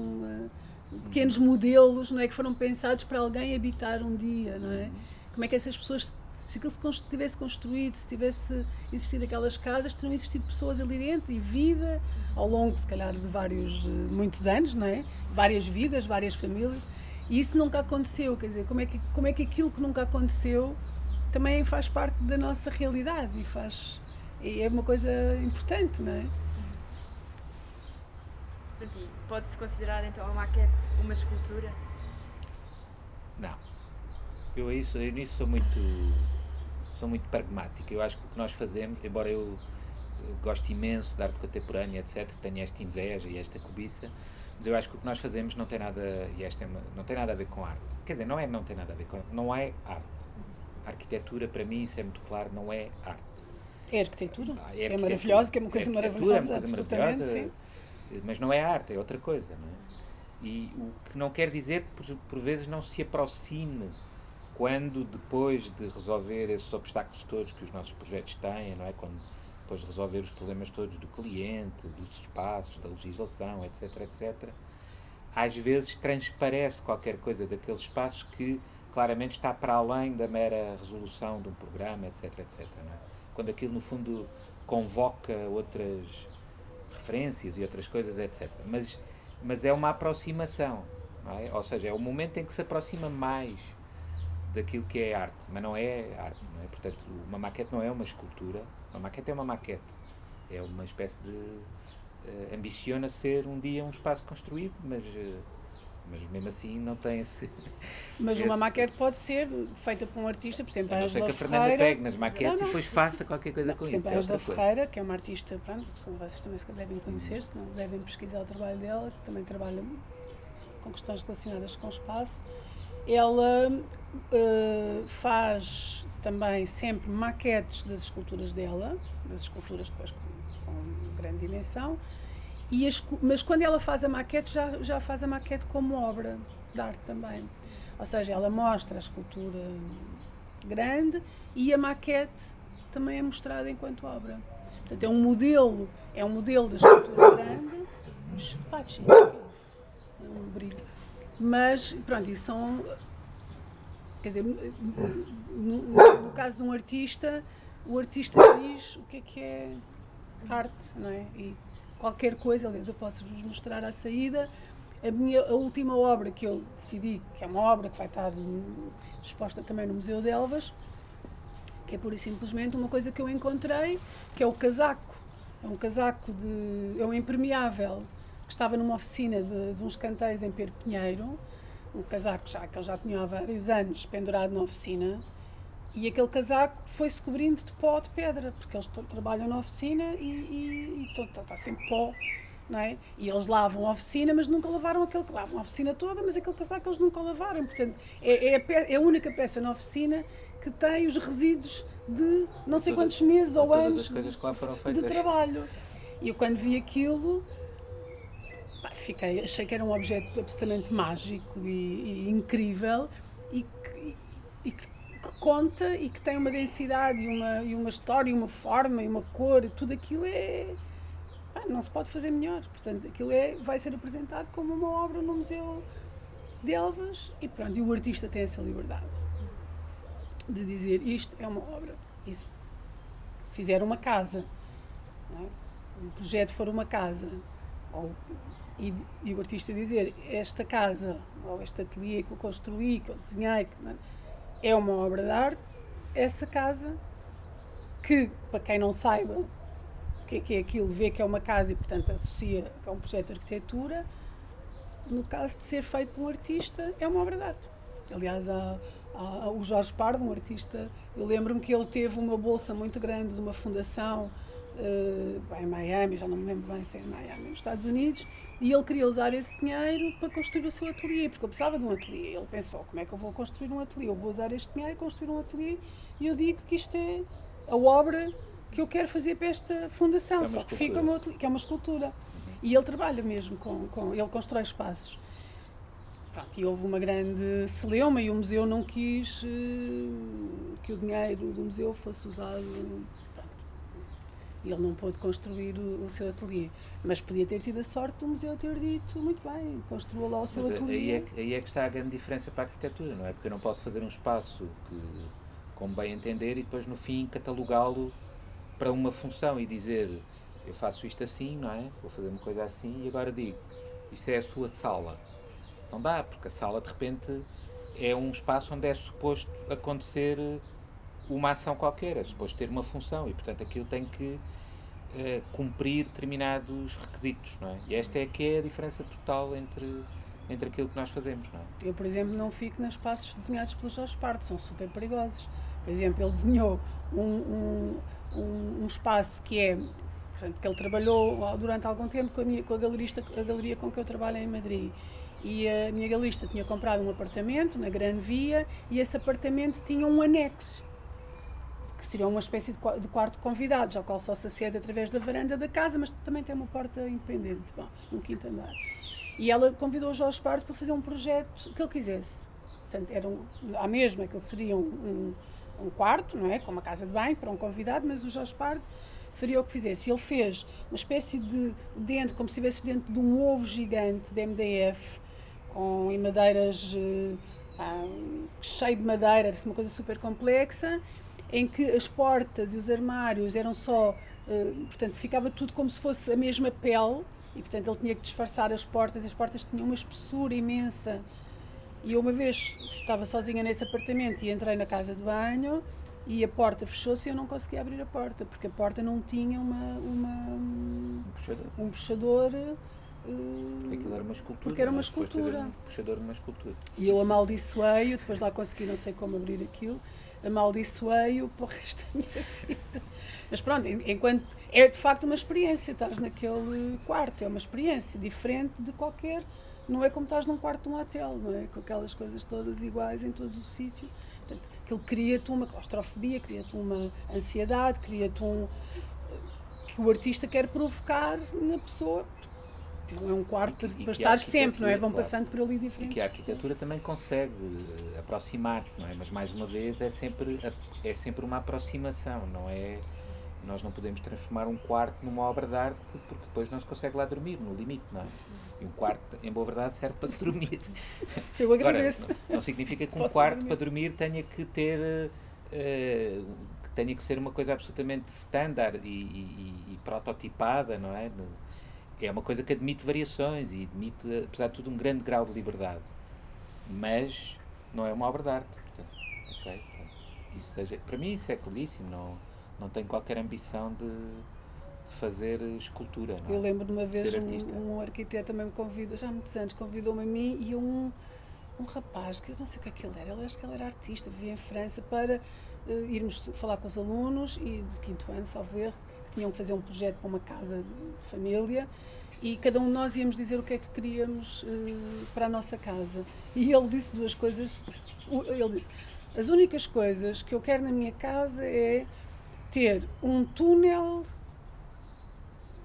Speaker 2: pequenos modelos, não é, que foram pensados para alguém habitar um dia, não é? Como é que essas pessoas, se aquilo se tivesse construído, se tivesse existido aquelas casas, teriam existido pessoas ali dentro e vida ao longo, se calhar, de muitos anos, não é? Várias vidas, várias famílias, e isso nunca aconteceu, quer dizer, como é que aquilo que nunca aconteceu também faz parte da nossa realidade e é uma coisa importante, não é?
Speaker 1: Para ti, pode-se considerar então a maquete uma escultura?
Speaker 3: Não. Eu nisso sou muito pragmático. Eu acho que o que nós fazemos, embora eu goste imenso de arte contemporânea, etc., tenho esta inveja e esta cobiça, mas eu acho que o que nós fazemos não tem nada, não tem nada a ver com arte. Quer dizer, não tem nada a ver com arte. Não é arte. A arquitetura, para mim, isso é muito claro, não é arte.
Speaker 2: É arquitetura.
Speaker 3: É
Speaker 2: arquitetura. Maravilhosa, que é uma coisa maravilhosa.
Speaker 3: É uma coisa maravilhosa, sim. Mas não é arte, é outra coisa, não é? E o que não quer dizer que por vezes não se aproxime quando depois de resolver esses obstáculos todos que os nossos projetos têm, não é? Quando depois de resolver os problemas todos do cliente, dos espaços, da legislação, etc, etc, às vezes transparece qualquer coisa daqueles espaços que claramente está para além da mera resolução de um programa, etc, etc, não é? Quando aquilo no fundo convoca outras referências e outras coisas, etc. Mas é uma aproximação, não é? Ou seja, é o momento em que se aproxima mais daquilo que é arte, mas não é arte, não é? Portanto, uma maquete não é uma escultura, uma maquete é uma maquete, é uma espécie de ambiciona ser um dia um espaço construído, mas mesmo assim não tem esse...
Speaker 2: Mas uma maquete pode ser feita por um artista, por exemplo, a
Speaker 3: Angela Ferreira. A não ser que a Fernanda pegue nas maquetes e depois faça qualquer coisa com isso.
Speaker 2: Por exemplo, a Angela Ferreira, que é uma artista, pronto, vocês também se devem conhecer, se não devem pesquisar o trabalho dela, que também trabalha com questões relacionadas com o espaço. Ela faz também sempre maquetes das esculturas dela, das esculturas depois com grande dimensão, mas quando ela faz a maquete, já faz a maquete como obra de arte também. Ou seja, ela mostra a escultura grande e a maquete também é mostrada enquanto obra. Portanto, é um modelo da escultura grande, é um brilho. Mas, pronto, isso são... Quer dizer, no caso de um artista, o artista diz o que é arte, não é? E qualquer coisa, aliás, eu posso-vos mostrar à saída a última obra que eu decidi, que é uma obra que vai estar exposta também no Museu de Elvas, que é pura e simplesmente uma coisa que eu encontrei, que é o casaco. É um impermeável que estava numa oficina de uns canteiros em Pedro Pinheiro, um casaco que ele já tinha há vários anos pendurado na oficina, e aquele casaco foi-se cobrindo de pó de pedra, porque eles trabalham na oficina e está sempre pó, não é? E eles lavam a oficina, mas nunca lavaram lavam a oficina toda, mas aquele casaco eles nunca lavaram, portanto é a única peça na oficina que tem os resíduos de não sei quantos meses ou anos de trabalho. E eu quando vi aquilo, achei que era um objeto absolutamente mágico e incrível e que conta e que tem uma densidade e uma história, e uma forma e uma cor, tudo aquilo não se pode fazer melhor. Portanto, aquilo vai ser apresentado como uma obra no Museu de Elvas e pronto, e o artista tem essa liberdade de dizer isto é uma obra. Isso, fizer uma casa, não é? O projeto for uma casa, e o artista dizer esta casa ou este ateliê que eu construí, que eu desenhei, é uma obra de arte, essa casa, que, para quem não saiba o que é aquilo, vê que é uma casa e, portanto, associa a um projeto de arquitetura. No caso de ser feito por um artista, é uma obra de arte. Aliás, o Jorge Pardo, um artista, eu lembro-me que ele teve uma bolsa muito grande de uma fundação em Miami, já não me lembro bem se é em Miami, nos Estados Unidos, e ele queria usar esse dinheiro para construir o seu ateliê, porque ele precisava de um ateliê. Ele pensou, como é que eu vou construir um ateliê? Eu vou usar este dinheiro e construir um ateliê, e eu digo que isto é a obra que eu quero fazer para esta fundação, só que fica o meu ateliê, que é uma escultura. E ele trabalha mesmo ele constrói espaços. Pronto, e houve uma grande celeuma e o museu não quis que o dinheiro do museu fosse usado. Pronto, e ele não pôde construir o seu ateliê. Mas podia ter tido a sorte do museu ter dito, muito bem, construiu lá o seu ateliê.
Speaker 3: Aí é que está a grande diferença para a arquitetura, não é? Porque eu não posso fazer um espaço como bem entender e depois no fim catalogá-lo para uma função e dizer, eu faço isto assim, não é? Vou fazer uma coisa assim e agora digo, isto é a sua sala. Não dá, porque a sala de repente é um espaço onde é suposto acontecer uma ação qualquer, é suposto ter uma função e portanto aquilo tem que cumprir determinados requisitos, não é? E esta é que é a diferença total entre aquilo que nós fazemos, não é?
Speaker 2: Eu, por exemplo, não fico nos espaços desenhados pelo Jorge Pardo, são super perigosos. Por exemplo, ele desenhou um espaço que é, portanto, que ele trabalhou durante algum tempo com a galeria com que eu trabalho em Madrid. E a minha galerista tinha comprado um apartamento na Gran Via e esse apartamento tinha um anexo, que seria uma espécie de quarto de convidados, ao qual só se acede através da varanda da casa, mas também tem uma porta independente, no quinto andar. E ela convidou o Jorge Pardo para fazer um projeto que ele quisesse. Portanto, à mesma que ele seria um quarto, não é? Com uma casa de banho para um convidado, mas o Jorge Pardo faria o que fizesse. Ele fez uma espécie de dentro, como se estivesse dentro de um ovo gigante de MDF, com madeiras, cheio de madeira, uma coisa super complexa, em que as portas e os armários eram só, portanto, ficava tudo como se fosse a mesma pele, e portanto ele tinha que disfarçar as portas tinham uma espessura imensa. E eu uma vez estava sozinha nesse apartamento e entrei na casa de banho e a porta fechou-se e eu não conseguia abrir a porta, porque a porta não tinha um puxador.
Speaker 3: Aquilo era uma escultura.
Speaker 2: Porque era uma escultura.
Speaker 3: Um puxador de uma escultura.
Speaker 2: E eu amaldiçoei-o, depois lá consegui, não sei como abrir aquilo, amaldiçoei-o para o resto da minha vida. Mas pronto, enquanto é de facto uma experiência, estás naquele quarto, é uma experiência diferente de qualquer. Não é como estás num quarto de um hotel, não é? Com aquelas coisas todas iguais em todos os sítios. Portanto, aquilo cria-te uma claustrofobia, cria-te uma ansiedade, cria-te que o artista quer provocar na pessoa. Não é um quarto para estar sempre, não é? Vão passando por ali diferentes.
Speaker 3: E que a arquitetura também consegue aproximar-se, não é? Mas mais uma vez é sempre uma aproximação, não é? Nós não podemos transformar um quarto numa obra de arte porque depois não se consegue lá dormir, no limite, não é? E um quarto, em boa verdade, serve para se dormir.
Speaker 2: Eu agradeço.
Speaker 3: Agora, não significa que um quarto para dormir tenha que ter... tenha que ser uma coisa absolutamente standard e prototipada, não é? É uma coisa que admite variações e admite, apesar de tudo, um grande grau de liberdade. Mas não é uma obra de arte. Portanto, okay? Para mim isso é claríssimo. Não tenho qualquer ambição de fazer escultura. Não?
Speaker 2: Eu lembro de uma vez um arquiteto também me convidou, já há muitos anos, convidou-me a mim e um rapaz, que eu não sei o que ele era, acho que ele era artista, vivia em França, para irmos falar com os alunos e de quinto ano, salvo erro, que tinham que fazer um projeto para uma casa de família e cada um de nós íamos dizer o que é que queríamos para a nossa casa. E ele disse duas coisas, ele disse, as únicas coisas que eu quero na minha casa é ter um túnel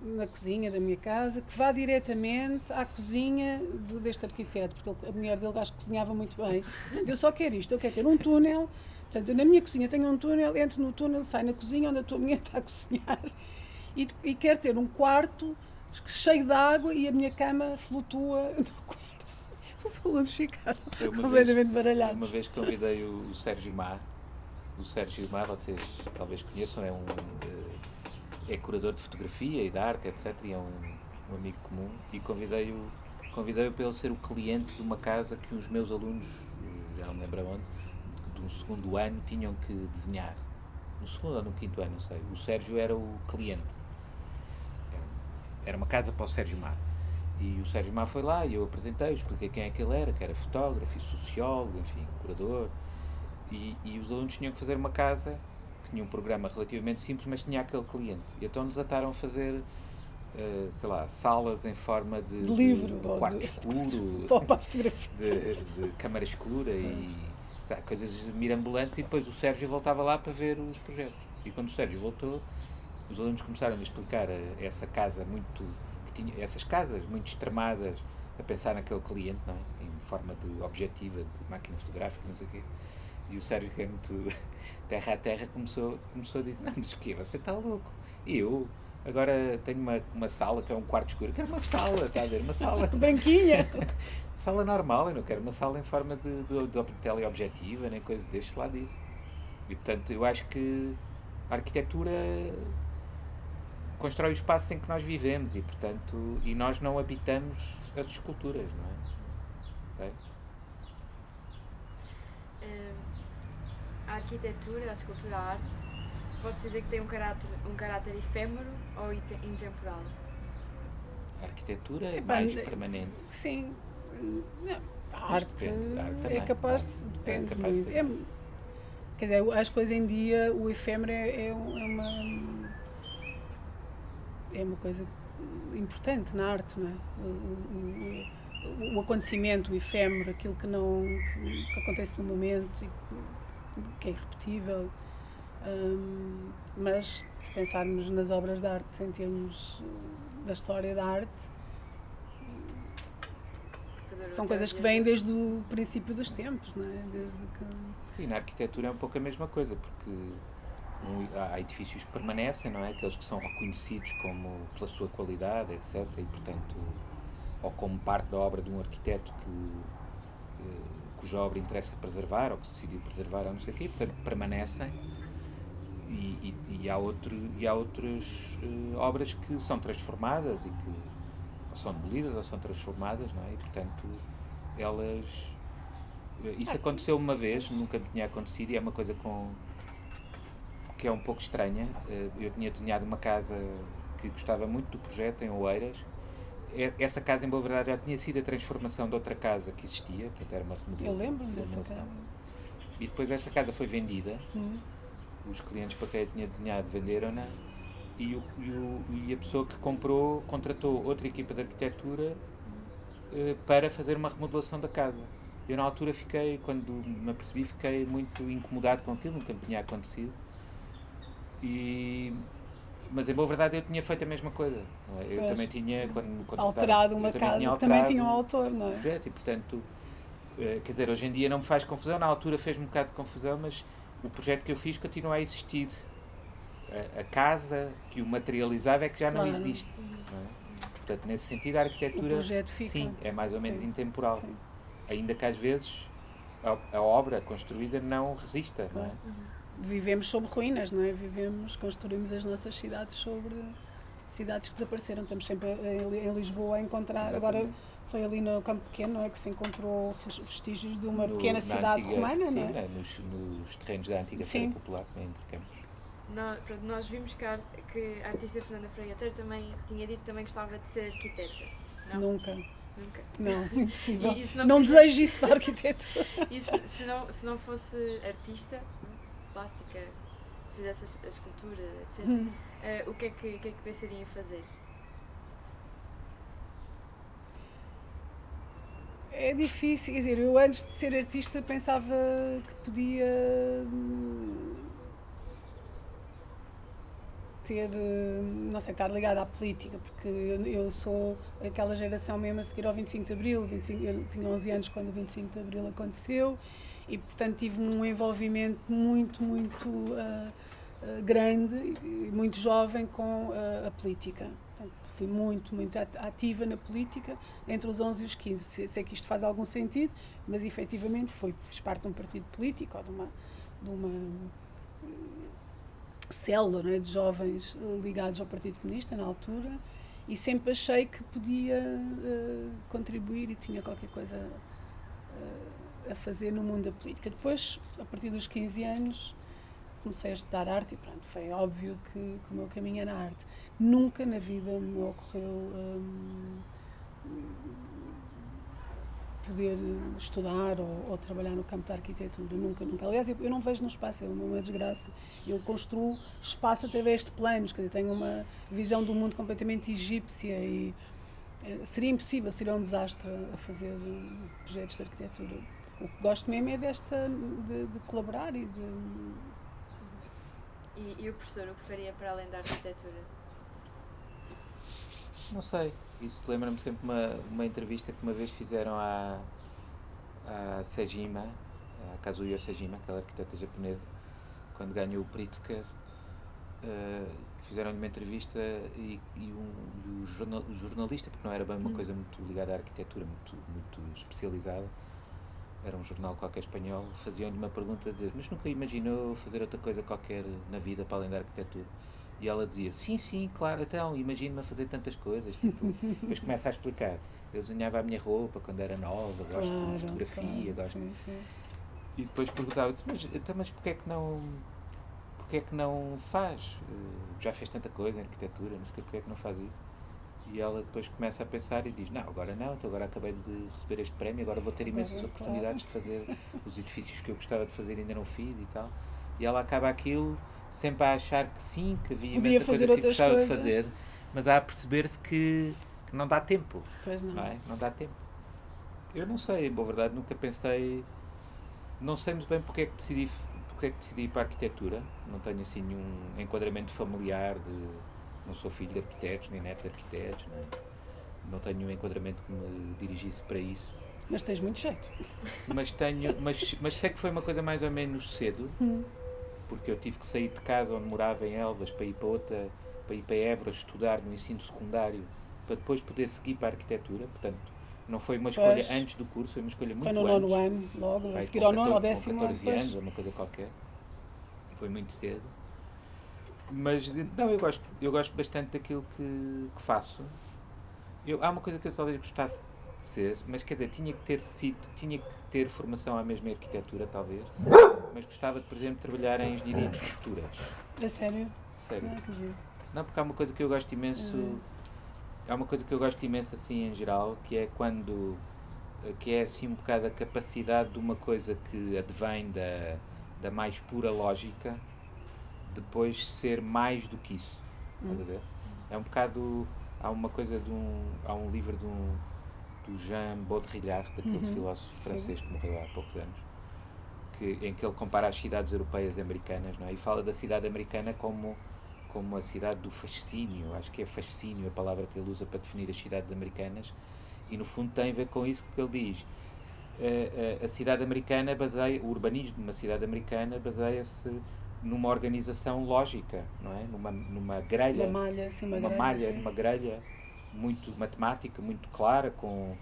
Speaker 2: na cozinha da minha casa que vá diretamente à cozinha deste arquiteto, porque a mulher dele acho que cozinhava muito bem. Eu só quero isto, eu quero ter um túnel. Portanto, eu na minha cozinha tenho um túnel, entro no túnel, saio na cozinha onde a tua mulher está a cozinhar e quero ter um quarto cheio de água e a minha cama flutua no quarto. Os alunos ficaram completamente baralhados.
Speaker 3: Uma vez convidei o Sérgio Mar. O Sérgio Mar, vocês talvez conheçam, é curador de fotografia e de arte, etc. E é um amigo comum. E convidei-o para ele ser o cliente de uma casa que os meus alunos, já não me lembro onde, no segundo ano tinham que desenhar. No segundo ou no quinto ano, não sei. O Sérgio era o cliente. Era uma casa para o Sérgio Mar. E o Sérgio Mar foi lá e eu apresentei, expliquei quem é que ele era, que era fotógrafo e sociólogo, enfim, curador. E os alunos tinham que fazer uma casa que tinha um programa relativamente simples, mas tinha aquele cliente. E então nos ataram a fazer, sei lá, salas em forma de
Speaker 2: livro,
Speaker 3: de quarto escuro, de câmara escura e sabe, coisas mirabolantes. E depois o Sérgio voltava lá para ver os projetos. E quando o Sérgio voltou, os alunos começaram a explicar essa casa essas casas muito extremadas, a pensar naquele cliente, não é? Em forma de objetiva, de máquina fotográfica, não sei o quê. E o Sérgio, que é muito terra a terra, começou a dizer: não, mas o quê? Você está louco? E eu agora tenho uma sala que é um quarto escuro. Eu quero uma sala, está a ver? Uma sala
Speaker 2: branquinha.
Speaker 3: Sala normal, eu não quero uma sala em forma de teleobjetiva, nem coisa, deixa lá disso. E portanto, eu acho que a arquitetura constrói o espaço em que nós vivemos e nós não habitamos as esculturas, não é? Okay?
Speaker 1: A arquitetura, a escultura, a arte, pode-se dizer que tem um caráter efêmero ou intemporal?
Speaker 3: A arquitetura é mais permanente.
Speaker 2: Sim. A arte é capaz de... Depende muito. Quer dizer, acho que hoje em dia o efêmero é uma coisa importante na arte, não é? O acontecimento, o efêmero, aquilo que acontece no momento e que é irrepetível. Mas se pensarmos nas obras de arte em termos da história da arte, são coisas que vêm desde o princípio dos tempos, não é?
Speaker 3: E na arquitetura é um pouco a mesma coisa, porque há edifícios que permanecem, não é? Aqueles que são reconhecidos pela sua qualidade, etc. E, portanto, ou como parte da obra de um arquiteto cuja obra interessa preservar, ou que se decidiu preservar, ou não sei o quê, portanto, permanecem. E há outras obras que são transformadas e que ou são demolidas ou são transformadas, não é? E, portanto, elas... Isso aconteceu uma vez, nunca me tinha acontecido, e é uma coisa que é um pouco estranha. Eu tinha desenhado uma casa que gostava muito do projeto em Oeiras. Essa casa, em boa verdade, já tinha sido a transformação de outra casa que existia, portanto era uma remodelação.
Speaker 2: Eu lembro dessa casa.
Speaker 3: E depois essa casa foi vendida. Os clientes para quem eu tinha desenhado venderam-na e a pessoa que comprou contratou outra equipa de arquitetura para fazer uma remodelação da casa. Eu na altura quando me apercebi, fiquei muito incomodado com aquilo, nunca me tinha acontecido. Mas em boa verdade eu tinha feito a mesma coisa. Não é? Eu também tinha
Speaker 2: alterado uma casa que também tinha um autor, não é?
Speaker 3: Projeto, e portanto, quer dizer, hoje em dia não me faz confusão, na altura fez-me um bocado de confusão, mas o projeto que eu fiz continua a existir. A casa que o materializava é que já não existe. Não é? Portanto, nesse sentido, a arquitetura sim, é mais ou menos intemporal. Sim. Ainda que às vezes a obra construída não resista. Não é?
Speaker 2: Vivemos sobre ruínas, não é? Construímos as nossas cidades sobre cidades que desapareceram. Estamos sempre em Lisboa a encontrar. Exatamente. Agora foi ali no Campo Pequeno, não é? Que se encontrou vestígios de uma pequena cidade romana,
Speaker 3: sim,
Speaker 2: não é?
Speaker 3: Nos terrenos da antiga Feira Popular, entre campos.
Speaker 1: Nós vimos que a artista Fernanda Freire também tinha dito também que gostava de ser arquiteta. Não?
Speaker 2: Nunca. Não, impossível.
Speaker 1: Não
Speaker 2: desejo isso para a arquitetura.
Speaker 1: E se não fosse artista, plástica, fizesse a escultura, etc., o que é que pensaria em fazer?
Speaker 2: É difícil, quer dizer, eu antes de ser artista pensava que podia não sei, estar ligada à política, porque eu sou aquela geração mesmo a seguir ao 25 de Abril, eu tinha 11 anos quando o 25 de Abril aconteceu e, portanto, tive um envolvimento muito grande e muito jovem com a política. Portanto, fui muito ativa na política entre os 11 e os 15. Sei que isto faz algum sentido, mas efetivamente fiz parte de um partido político ou de uma célula, não é, de jovens ligados ao Partido Comunista na altura e sempre achei que podia contribuir e tinha qualquer coisa a fazer no mundo da política. Depois, a partir dos 15 anos, comecei a estudar arte e pronto, foi óbvio que o meu caminho era a arte. Nunca na vida me ocorreu poder estudar ou trabalhar no campo da arquitetura, nunca. Aliás, eu não vejo no espaço, é uma desgraça. Eu construo espaço através de planos, quer dizer, tenho uma visão do mundo completamente egípcia e seria impossível, seria um desastre a fazer projetos de arquitetura. O que gosto mesmo é de colaborar e de...
Speaker 1: E o professor, o que faria para além da arquitetura?
Speaker 3: Não sei. Isso lembra-me sempre uma entrevista que uma vez fizeram à Sejima, a Kazuyo Sejima, aquela arquiteta japonesa, quando ganhou o Pritzker. Fizeram-lhe uma entrevista e o jornalista, porque não era bem uma coisa muito ligada à arquitetura, muito especializada, era um jornal qualquer espanhol, faziam-lhe uma pergunta de mas nunca imaginou fazer outra coisa qualquer na vida para além da arquitetura? E ela dizia, sim, claro, então, imagino-me a fazer tantas coisas. Tipo, depois começa a explicar. Eu desenhava a minha roupa quando era nova, gosto de fotografia, gosto...
Speaker 2: Sim.
Speaker 3: E depois perguntava, mas porquê é que não faz? Já fez tanta coisa em arquitetura, não sei porquê é que não faz isso. E ela depois começa a pensar e diz, não, agora acabei de receber este prémio, agora vou ter imensas oportunidades de fazer os edifícios que eu gostava de fazer e ainda não fiz e tal. E ela acaba aquilo sempre a achar que sim, que havia imensa coisa que gostava de fazer, mas a perceber-se que não dá tempo.
Speaker 2: Pois não.
Speaker 3: Não dá tempo. Eu não sei, em boa verdade, nunca pensei, não sei muito bem porque é que decidi ir para a arquitetura, não tenho assim nenhum enquadramento familiar, não sou filho de arquitetos, nem neto de arquitetos, não tenho nenhum enquadramento que me dirigisse para isso.
Speaker 2: Mas tens muito jeito.
Speaker 3: Mas sei que foi uma coisa mais ou menos cedo, porque eu tive que sair de casa onde morava em Elvas para ir para Évora estudar no ensino secundário, para depois poder seguir para a arquitetura, portanto, não foi uma escolha antes do curso, foi uma escolha muito antes.
Speaker 2: Foi no 9º ano, logo, a seguir ao 9º, ao 10º.
Speaker 3: Com 14 anos, ou uma coisa qualquer. Foi muito cedo. Mas, não, eu gosto bastante daquilo que faço. Há uma coisa que eu talvez gostasse de ser, mas quer dizer, tinha que ter formação à mesma arquitetura, talvez, mas gostava de, por exemplo, trabalhar em engenharia de estruturas.
Speaker 2: É sério?
Speaker 3: Sério. Não, porque há uma coisa que eu gosto imenso, assim, em geral, que é que é assim um bocado a capacidade de uma coisa que advém da mais pura lógica, depois ser mais do que isso. Estás a ver? É um bocado, há um livro do Jean Baudrillard, daquele filósofo francês que morreu há poucos anos, em que ele compara as cidades europeias e americanas, não é? E fala da cidade americana como a cidade do fascínio, acho que é fascínio a palavra que ele usa para definir as cidades americanas, e no fundo tem a ver com isso que ele diz. A cidade americana o urbanismo de uma cidade americana baseia-se numa organização lógica, não é? Numa grelha, numa grelha muito matemática, muito clara, com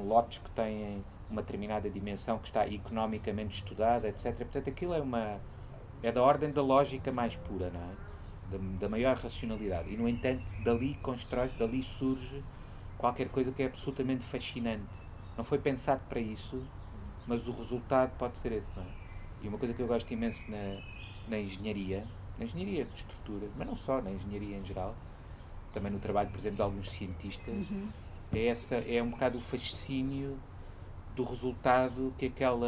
Speaker 3: lotes que têm uma determinada dimensão, que está economicamente estudada, etc. Portanto, aquilo é da ordem da lógica mais pura, não é? Da maior racionalidade. E, no entanto, dali surge qualquer coisa que é absolutamente fascinante. Não foi pensado para isso, mas o resultado pode ser esse, não é? E uma coisa que eu gosto imenso na engenharia de estruturas, mas não só, na engenharia em geral, também no trabalho, por exemplo, de alguns cientistas, é um bocado o fascínio do resultado que aquela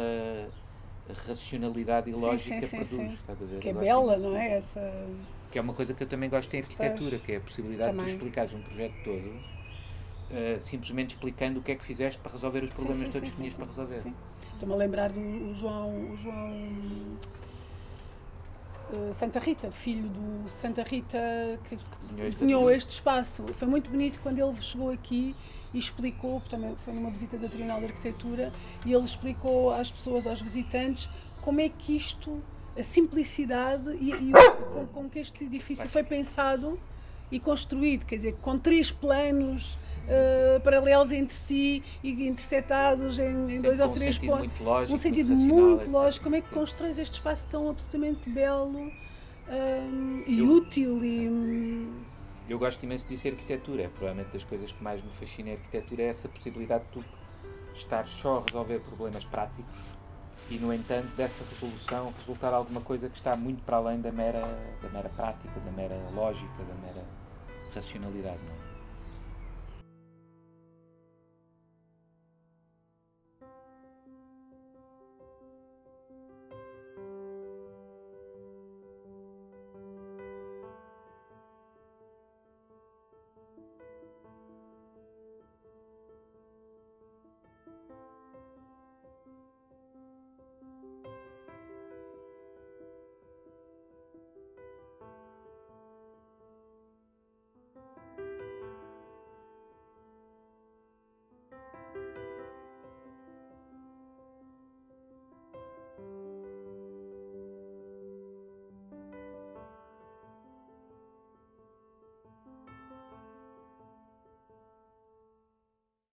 Speaker 3: racionalidade e lógica produz. Estás a ver?
Speaker 2: Que é bela, não é?
Speaker 3: Que é uma coisa que eu também gosto em arquitetura, que é a possibilidade de tu explicares um projeto todo, simplesmente explicando o que é que fizeste para resolver os problemas todos que tinhas para resolver.
Speaker 2: Estou-me a lembrar do João Santa Rita, filho do Santa Rita, que desenhou este espaço. Foi muito bonito quando ele chegou aqui e explicou, também foi numa visita da Trienal de Arquitetura, e ele explicou às pessoas, aos visitantes, como é que isto, a simplicidade e como que este edifício foi pensado e construído, quer dizer, com 3 planos paralelos entre si e intersetados em 2 ou 3 pontos. Um sentido muito lógico. Como é que constróis este espaço tão absolutamente belo e útil?
Speaker 3: Eu gosto imenso disso em arquitetura. Provavelmente das coisas que mais me fascina em arquitetura é essa possibilidade de tu estar só a resolver problemas práticos e, no entanto, dessa resolução resultar alguma coisa que está muito para além da mera prática, da mera lógica, da mera racionalidade, não é?